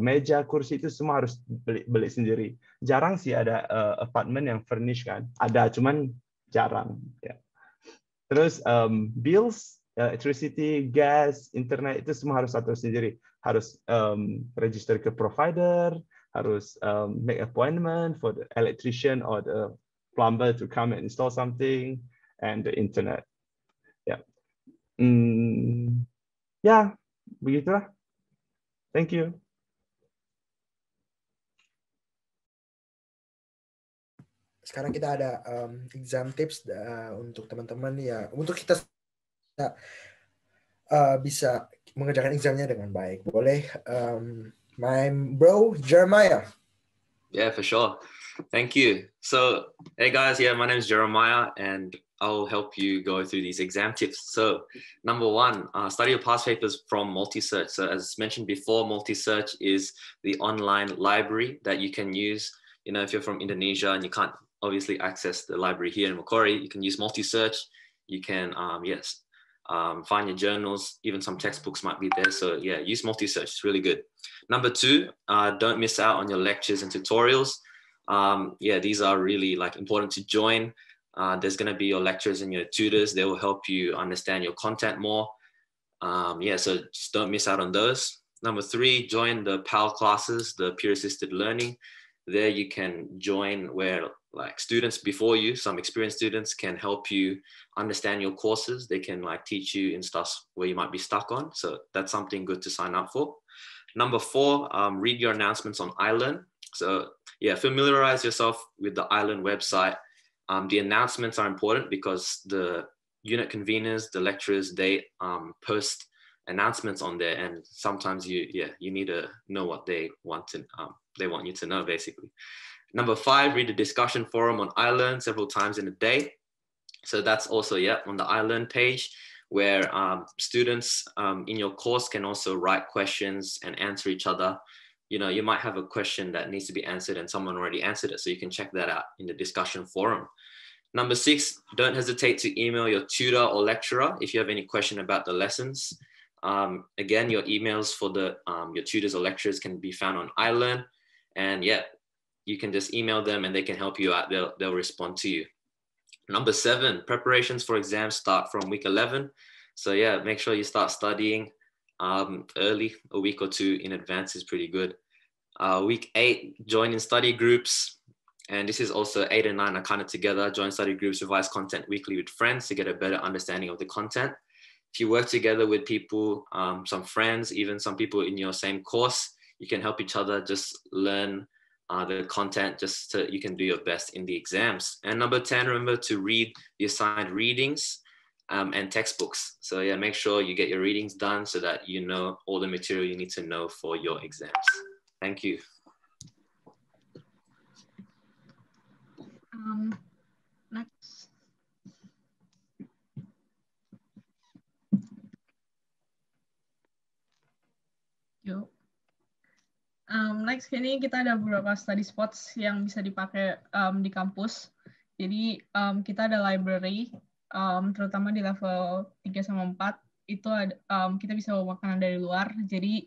meja, kursi itu semua harus beli sendiri. Jarang sih ada apartment yang furnish kan, ada cuman jarang. Ya. Terus bills, electricity, gas, internet itu semua harus atur sendiri. Harus register ke provider, harus make appointment for the electrician or the plumber to come and install something, and the internet. Ya, ya begitulah. Thank you. Sekarang kita ada exam tips untuk teman-teman ya, untuk kita bisa mengerjakan examnya dengan baik. Boleh, my bro Jeremiah. Yeah, for sure. Thank you. So, hey guys, yeah, my name is Jeremiah, and I'll help you go through these exam tips. So, number 1, study your past papers from Multisearch. So, as mentioned before, Multisearch is the online library that you can use. You know, if you're from Indonesia and you can't obviously access the library here in Macquarie, you can use Multisearch. You can, find your journals, even some textbooks might be there. So yeah, use Multisearch, it's really good. Number 2, don't miss out on your lectures and tutorials. Yeah, these are really like important to join. There's gonna be your lecturers and your tutors. They will help you understand your content more. Yeah, so just don't miss out on those. Number 3, join the PAL classes, the peer assisted learning. There you can join where like students before you, some experienced students can help you understand your courses. They can like teach you in stuff where you might be stuck on. So that's something good to sign up for. Number 4, read your announcements on iLearn. So yeah, familiarize yourself with the iLearn website. The announcements are important because the unit conveners, the lecturers, they post announcements on there, and sometimes you need to know what they want you to know, basically. Number 5, read the discussion forum on iLearn several times in a day. So that's also on the iLearn page, where students in your course can also write questions and answer each other. You know, you might have a question that needs to be answered and someone already answered it, so you can check that out in the discussion forum. Number 6, don't hesitate to email your tutor or lecturer if you have any question about the lessons. Again, your emails for your tutors or lecturers can be found on iLearn, and you can just email them and they can help you out. They'll respond to you. Number 7, preparations for exams start from week 11. So yeah, make sure you start studying early, a week or 2 in advance is pretty good. Week 8, join in study groups. And this is also 8 and 9 are kind of together. Join study groups, revise content weekly with friends to get a better understanding of the content. If you work together with people, some friends, even some people in your same course, you can help each other just learn the content just so you can do your best in the exams. And number 10, remember to read the assigned readings and textbooks. So yeah, make sure you get your readings done so that you know all the material you need to know for your exams. Thank you. Next. Next ini kita ada beberapa study spots yang bisa dipakai di kampus. Jadi kita ada library, terutama di level 3 sama 4 itu ada, kita bisa bawa makanan dari luar. Jadi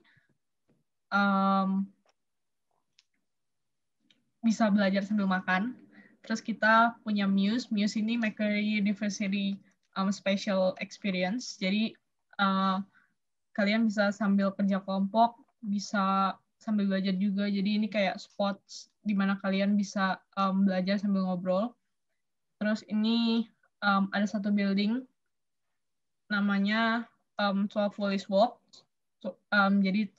bisa belajar sambil makan. Terus kita punya Muse. Muse ini Macquarie University Special Experience. Jadi kalian bisa sambil kerja kelompok, bisa sambil belajar juga. Jadi ini kayak spots di mana kalian bisa belajar sambil ngobrol. Terus ini ada satu building namanya 12 Wallis Walk. Jadi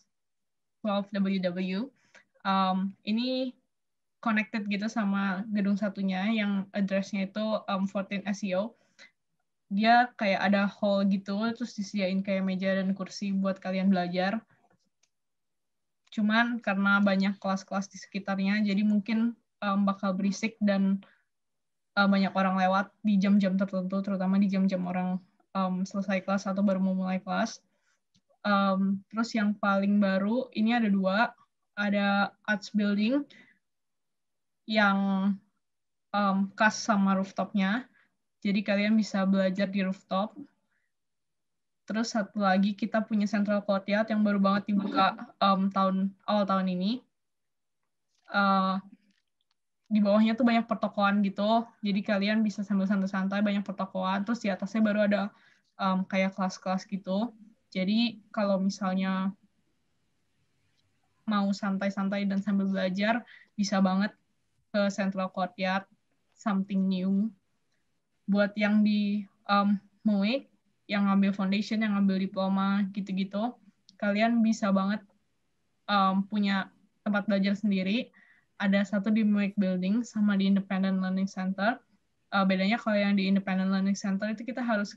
12 WW. Ini connected gitu sama gedung satunya yang address-nya itu 14 SEO. Dia kayak ada hall gitu, terus disediain kayak meja dan kursi buat kalian belajar. Cuman karena banyak kelas-kelas di sekitarnya, jadi mungkin bakal berisik dan banyak orang lewat di jam-jam tertentu, terutama di jam-jam orang selesai kelas atau baru mau mulai kelas. Terus yang paling baru, ini ada 2. Ada Arts Building yang khas sama rooftopnya. Jadi kalian bisa belajar di rooftop. Terus satu lagi kita punya Central Courtyard yang baru banget dibuka awal tahun ini. Di bawahnya tuh banyak pertokoan gitu, jadi kalian bisa sambil santai-santai, banyak pertokoan, terus di atasnya baru ada kayak kelas-kelas gitu. Jadi kalau misalnya mau santai-santai dan sambil belajar, bisa banget ke Central Courtyard, something new. Buat yang di MUIK, yang ngambil foundation, yang ngambil diploma, gitu-gitu, kalian bisa banget punya tempat belajar sendiri. Ada satu di MUIK Building sama di Independent Learning Center. Bedanya kalau yang di Independent Learning Center itu kita harus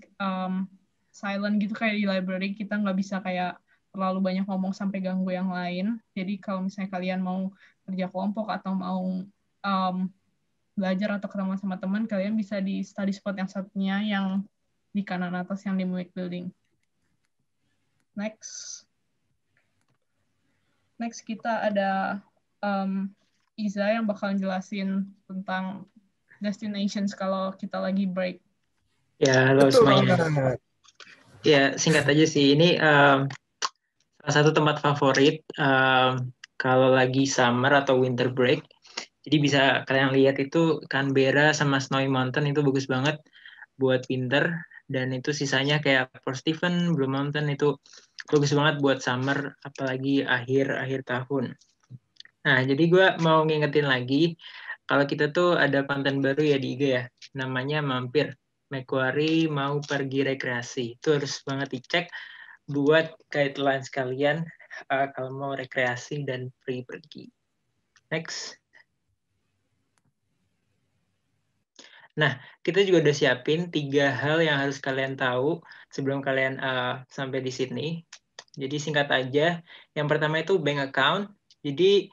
silent gitu kayak di library. Kita nggak bisa kayak terlalu banyak ngomong sampai ganggu yang lain. Jadi kalau misalnya kalian mau kerja kelompok atau mau belajar atau ketemu sama teman, kalian bisa di study spot yang satunya yang di kanan atas yang di MUIK Building. Next kita ada Iza yang bakal jelasin tentang destinations kalau kita lagi break. Ya, halo semuanya. Ya, singkat aja sih. Ini salah satu tempat favorit kalau lagi summer atau winter break. Jadi bisa kalian lihat itu Canberra sama Snowy Mountain itu bagus banget buat winter. Dan itu sisanya kayak Port Stephens, Blue Mountain itu bagus banget buat summer, apalagi akhir tahun. Nah, jadi gue mau ngingetin lagi, kalau kita tuh ada konten baru ya di IG ya, namanya Mampir. Macquarie mau pergi rekreasi. Itu harus banget dicek buat guidelines kalian kalau mau rekreasi dan pergi. Next. Nah, kita juga udah siapin 3 hal yang harus kalian tahu sebelum kalian sampai di Sydney. Jadi singkat aja, yang pertama itu bank account. Jadi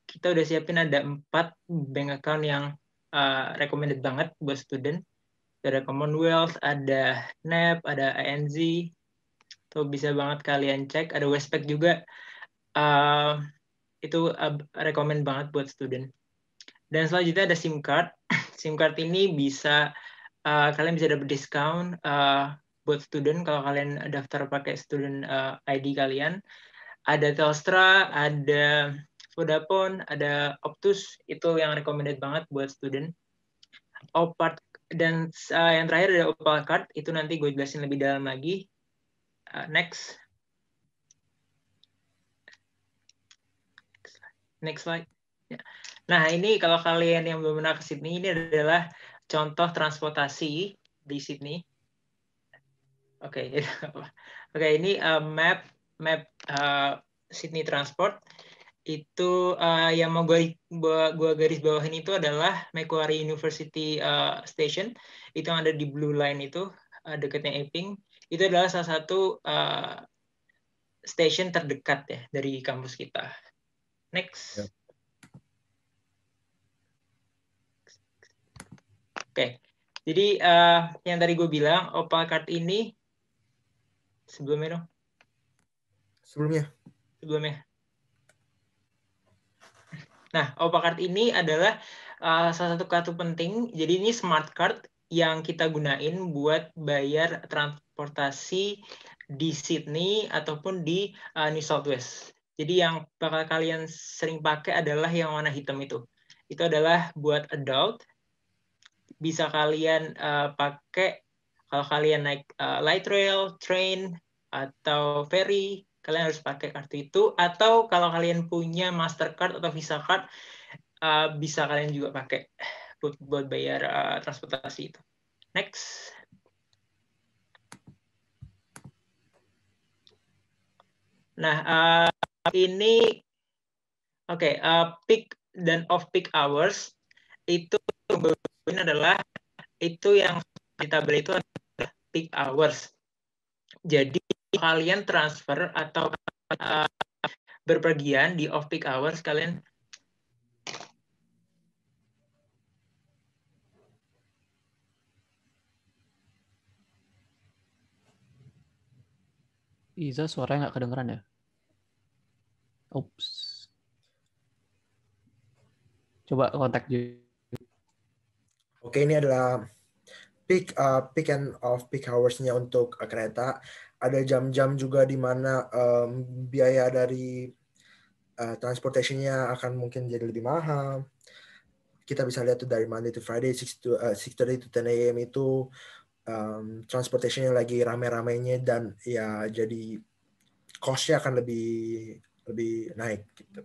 kita udah siapin ada 4 bank account yang recommended banget buat student. Ada Commonwealth, ada NAB, ada ANZ. Tuh bisa banget kalian cek. Ada Westpac juga. Itu recommend banget buat student. Dan selanjutnya ada SIM card. SIM card ini bisa kalian bisa dapat diskon buat student kalau kalian daftar pakai student ID kalian. Ada Telstra, ada Vodafone, ada Optus, itu yang recommended banget buat student. Opal, dan yang terakhir ada Opal Card, itu nanti gue jelasin lebih dalam lagi. Next. Next slide. Nah, ini kalau kalian yang belum pernah ke Sydney, ini adalah contoh transportasi di Sydney. Oke, ini map Sydney Transport. Itu yang mau gue garis bawahin itu adalah Macquarie University Station. Itu yang ada di Blue Line itu, dekatnya Epping. Itu adalah salah satu station terdekat ya dari kampus kita. Next. Yep. Oke, jadi yang tadi gue bilang, Opal Card ini sebelumnya dong. Sebelumnya. Nah, OPA card ini adalah salah satu kartu penting. Jadi ini smart card yang kita gunain buat bayar transportasi di Sydney ataupun di New South Wales. Jadi yang bakal kalian sering pakai adalah yang warna hitam itu. Itu adalah buat adult. Bisa kalian pakai kalau kalian naik light rail, train, atau ferry, kalian harus pakai kartu itu. Atau kalau kalian punya Mastercard atau Visa Card, bisa kalian juga pakai buat bayar transportasi itu. Next. Nah, ini peak dan off-peak hours itu adalah itu yang kita beli itu adalah peak hours. Jadi kalian transfer atau berpergian di off-peak hours, kalian Iza suaranya nggak kedengeran ya? Oops. Coba kontak juga. Oke, ini adalah peak and off peak hours-nya untuk kereta. Ada jam-jam juga di mana biaya dari transportation-nya akan mungkin jadi lebih mahal. Kita bisa lihat tuh dari Monday to Friday 6:30 to 10 a.m. itu transportation-nya lagi rame-ramenya dan ya jadi cost-nya akan lebih naik gitu.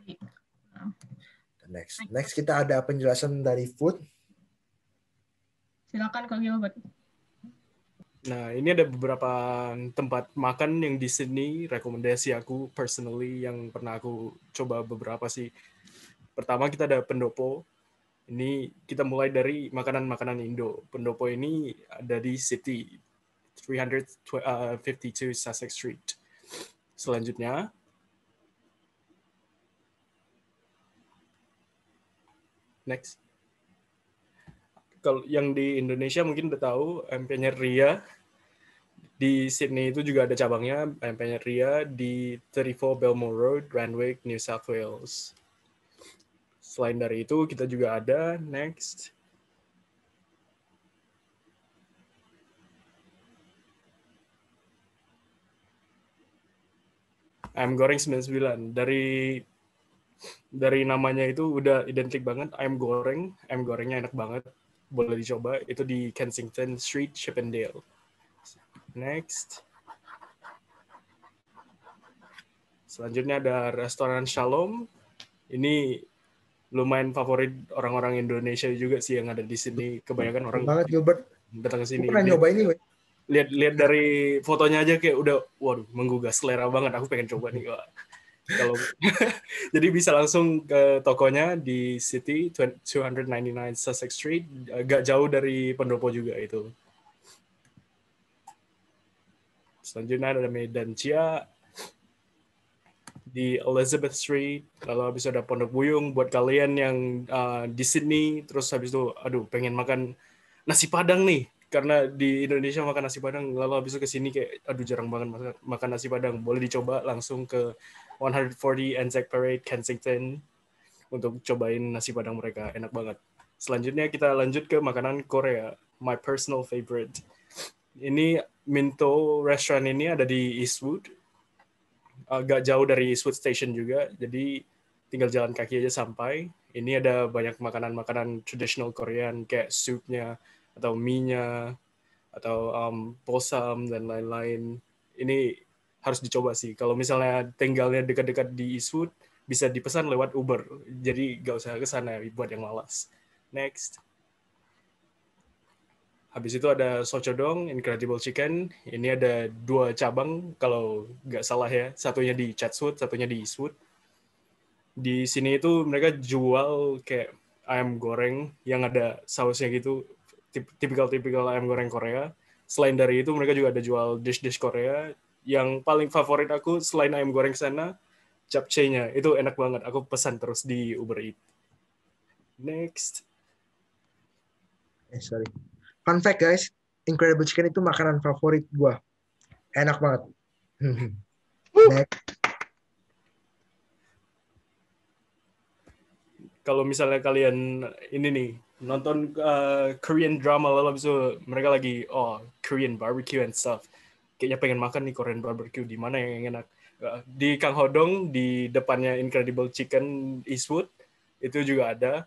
Next kita ada penjelasan dari food. Silakan Kak Gilbert. Nah, ini ada beberapa tempat makan yang di Sydney, rekomendasi aku personally yang pernah aku coba beberapa sih. Pertama kita ada Pendopo. Ini kita mulai dari makanan-makanan Indo. Pendopo ini ada di City, 352 Sussex Street. Selanjutnya, next. Kalau yang di Indonesia mungkin udah tahu, MP-nya Ria. Di Sydney itu juga ada cabangnya, MP-nya Ria di 34 Belmore Road, Randwick, New South Wales. Selain dari itu, kita juga ada, next. Ayam goreng 99. Dari namanya itu udah identik banget, ayam goreng. Ayam gorengnya enak banget. Boleh dicoba. Itu di Kensington Street, Chippendale. Next. Selanjutnya ada restoran Shalom. Ini lumayan favorit orang-orang Indonesia juga sih yang ada di sini. Kebanyakan orang banget Gilbert datang ke sini. Pernah nyoba ini, weh. Lihat dari fotonya aja kayak udah waduh menggugah selera banget. Aku pengen coba nih. Kalau jadi bisa langsung ke tokonya di City 299 Sussex Street, agak jauh dari Pendopo juga itu. Selanjutnya ada Medan Chia di Elizabeth Street, lalu habis ada Pondok Buyung buat kalian yang di Sydney, terus habis itu aduh pengen makan nasi Padang nih, karena di Indonesia makan nasi Padang, lalu habis itu ke sini kayak aduh jarang banget makan nasi Padang, boleh dicoba langsung ke 140 Anzac Parade Kensington untuk cobain nasi Padang mereka, enak banget. Selanjutnya kita lanjut ke makanan Korea, my personal favorite. Ini Minto Restaurant ini ada di Eastwood, agak jauh dari Eastwood Station juga, jadi tinggal jalan kaki aja sampai. Ini ada banyak makanan-makanan tradisional Korean kayak soupnya atau mie-nya atau posam dan lain-lain. Ini harus dicoba sih. Kalau misalnya tinggalnya dekat-dekat di Eastwood, bisa dipesan lewat Uber. Jadi nggak usah ke sana buat yang malas. Next. Habis itu ada Sochodong, Incredible Chicken. Ini ada 2 cabang, kalau nggak salah ya. Satunya di Chatswood, satunya di Eastwood. Di sini itu mereka jual kayak ayam goreng yang ada sausnya gitu. Tipikal ayam goreng Korea. Selain dari itu, mereka juga ada jual dish-dish Korea. Yang paling favorit aku selain ayam goreng sana, japchae-nya. Itu enak banget. Aku pesan terus di Uber Eats. Next. Sorry. Fun fact guys, Incredible Chicken itu makanan favorit gue. Enak banget. Next. kalau misalnya kalian ini nih nonton Korean drama lalu habis itu mereka lagi Korean barbecue and stuff, kayaknya pengen makan nih Korean barbecue, di mana yang enak? Di Kang Hodong di depannya Incredible Chicken Eastwood itu juga ada.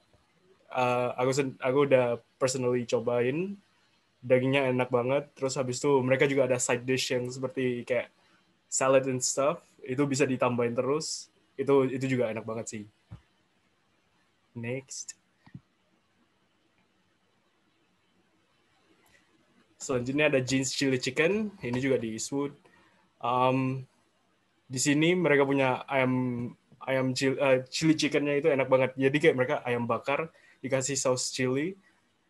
Aku udah personally cobain, dagingnya enak banget. Terus habis itu mereka juga ada side dish yang seperti kayak salad and stuff, itu bisa ditambahin terus. Itu juga enak banget sih. Next. Selanjutnya ada Jeans Chili Chicken, ini juga di Eastwood. Di sini mereka punya ayam chili chickennya itu enak banget. Jadi kayak mereka ayam bakar dikasih saus chili,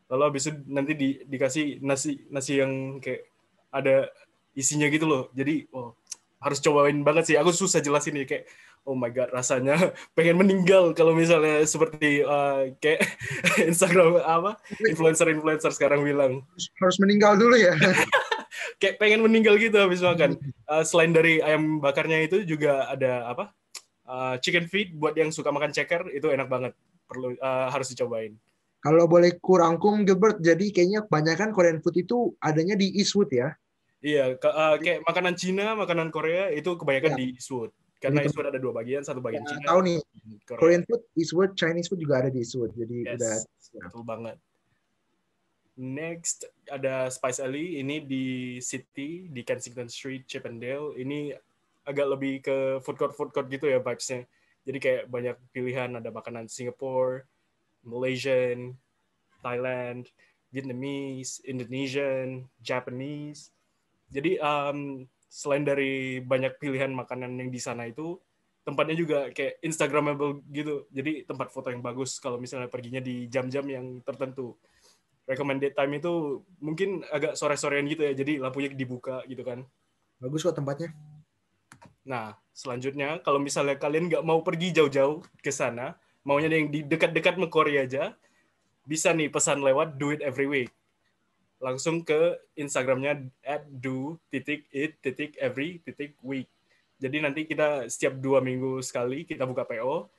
lalu habis itu nanti dikasih nasi yang kayak ada isinya gitu loh. Jadi harus cobain banget sih. Aku susah jelasin nih, kayak oh my god, rasanya pengen meninggal kalau misalnya seperti kayak Instagram influencer sekarang bilang harus meninggal dulu ya. Kayak pengen meninggal gitu habis makan. Selain dari ayam bakarnya itu juga ada chicken feet buat yang suka makan ceker, itu enak banget, harus dicobain. Kalau boleh kurangkum Gilbert, jadi kayaknya kebanyakan Korean food itu adanya di Eastwood ya? Iya, kayak makanan Cina, makanan Korea itu kebanyakan di Eastwood. Karena Eastwood ada 2 bagian, satu bagian Cina. Tahu nih, Korea. Korean food, Eastwood, Chinese food juga ada di Eastwood. Jadi udah betul banget. Next ada Spice Alley, ini di City, di Kensington Street, Chippendale. Ini agak lebih ke food court gitu ya vibes-nya. Jadi kayak banyak pilihan, ada makanan Singapore, Malaysian, Thailand, Vietnamese, Indonesian, Japanese. Jadi selain dari banyak pilihan makanan yang di sana itu, tempatnya juga kayak Instagramable gitu. Jadi tempat foto yang bagus kalau misalnya perginya di jam-jam yang tertentu. Recommended time itu mungkin agak sore-sorean gitu ya, jadi lampunya dibuka gitu kan. Bagus kok tempatnya. Nah, selanjutnya kalau misalnya kalian nggak mau pergi jauh-jauh ke sana, maunya yang di dekat-dekat Macquarie aja, bisa nih pesan lewat Do It Every Week. Langsung ke Instagramnya @do_it_every_week. Jadi nanti kita setiap 2 minggu sekali kita buka PO.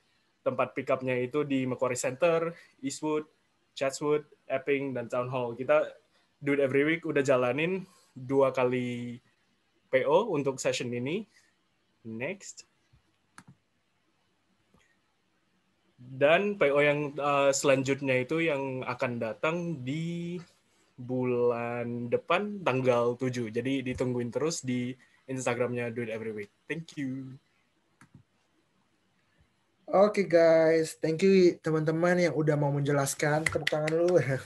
Tempat pick up-nya itu di Macquarie Center, Eastwood, Chatswood, Epping, dan Town Hall. Kita Do It Every Week udah jalanin 2 kali PO untuk session ini. Next. Dan PO yang selanjutnya itu yang akan datang di bulan depan tanggal 7. Jadi ditungguin terus di Instagramnya Do It Every Week. Thank you. Oke guys, thank you teman-teman yang udah mau menjelaskan, tepuk tangan dulu ya.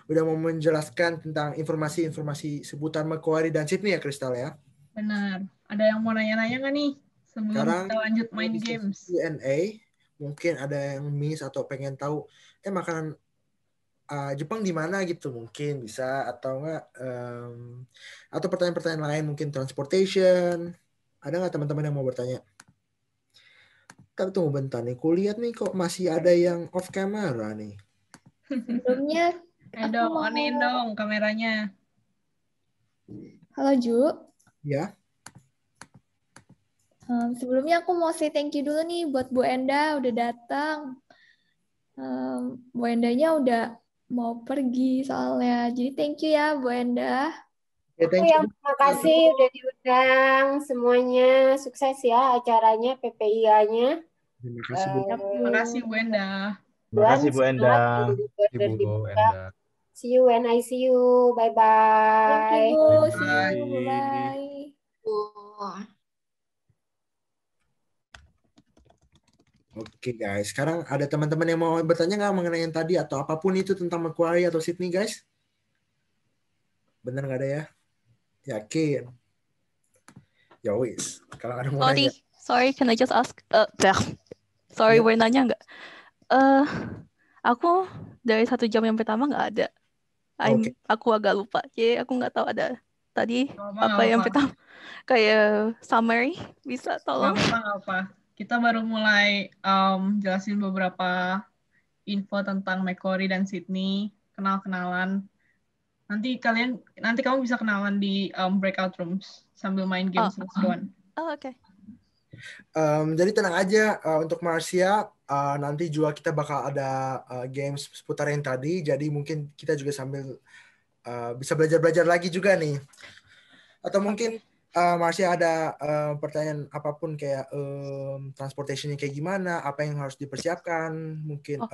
Udah mau menjelaskan tentang informasi-informasi seputar Macquarie dan Sydney ya, Crystal ya. Benar. Ada yang mau nanya-nanya nggak nih sebelum Sekarang kita lanjut main games? Q&A, mungkin ada yang miss atau pengen tahu makanan Jepang di mana gitu, mungkin bisa, atau enggak atau pertanyaan-pertanyaan lain, mungkin transportation. Ada nggak teman-teman yang mau bertanya? Tapi tunggu bentar nih, kulihat nih kok masih ada yang off camera nih. Sebelumnya, ayo onin dong kameranya. Halo Ju. Ya. Sebelumnya aku mau say thank you dulu nih buat Bu Enda udah datang. Bu Endanya udah mau pergi soalnya. Jadi thank you ya Bu Enda. Aku yang terima kasih udah diundang semuanya. Sukses ya acaranya PPIA-nya. Terima kasih Bu. Terima kasih Bu Enda. Terima kasih Bu Enda. Ibu Enda. See you when I see you. Bye-bye. Thank you Bu. See you. Bye. Oke guys, sekarang ada teman-teman yang mau bertanya nggak mengenai yang tadi atau apapun itu tentang Macquarie atau Sydney guys? Bener nggak ada ya? Yakin? Ya wis. Kalau ada mau nanya. Sorry, can I just ask? Sorry, boleh nanya nggak? Aku dari 1 jam yang pertama nggak ada. Aku agak lupa. Jadi aku nggak tahu ada tadi yang pertama. Kayak summary, bisa tolong? Nggak apa. Kita baru mulai jelasin beberapa info tentang Macquarie dan Sydney, kenal-kenalan. Nanti kamu bisa kenalan di breakout rooms sambil main game seru-seruan. Oh, oke. Jadi tenang aja untuk Marcia, nanti juga kita bakal ada games seputar yang tadi, jadi mungkin kita juga sambil bisa belajar-belajar lagi juga nih. Atau mungkin Marcia ada pertanyaan apapun kayak transportationnya kayak gimana, apa yang harus dipersiapkan, mungkin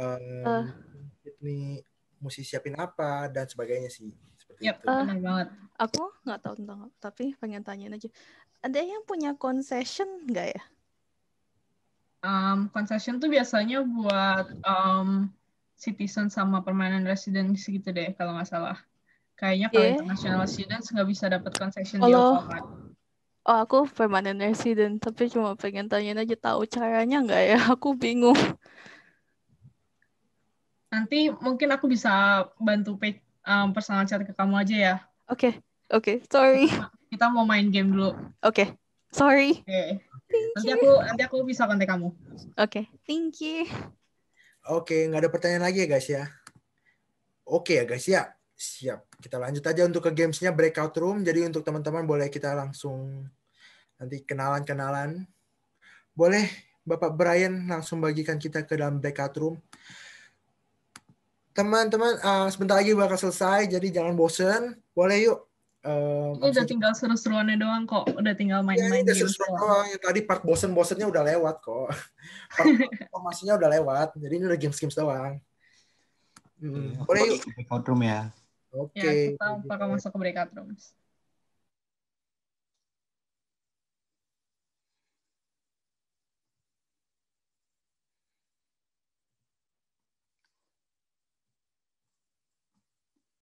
ini mesti siapin apa dan sebagainya sih. Seperti itu. Benar banget. Aku nggak tahu tentang, tapi pengen tanyain aja. Ada yang punya concession nggak ya? Concession tuh biasanya buat citizen sama permanent resident gitu deh kalau nggak salah. Kayaknya kalau international students nggak bisa dapat concession di Ovaltine. Oh, aku permanent resident, tapi cuma pengen tanyain aja tahu caranya nggak ya? Aku bingung. Nanti mungkin aku bisa bantu personal chat ke kamu aja ya. Oke, sorry. Kita mau main game dulu. Oke, sorry. Nanti aku bisa kontak kamu. Oke, thank you. Oke, nggak ada pertanyaan lagi ya guys ya. Oke ya guys ya, siap. Kita lanjut aja untuk ke gamesnya breakout room. Jadi untuk teman-teman boleh kita langsung nanti kenalan-kenalan. Boleh Bapak Brian langsung bagikan kita ke dalam breakout room. Teman-teman, sebentar lagi bakal selesai, jadi jangan bosen. Boleh yuk. Ini udah tinggal seru-seruannya doang kok. Udah tinggal main-main game doang. Yang tadi part bosen-bosennya udah lewat kok. Part informasinya udah lewat. Jadi ini udah games-games doang. Boleh yuk. Breakout room ya. Oke. Ya, kita bakal masuk ke breakout rooms.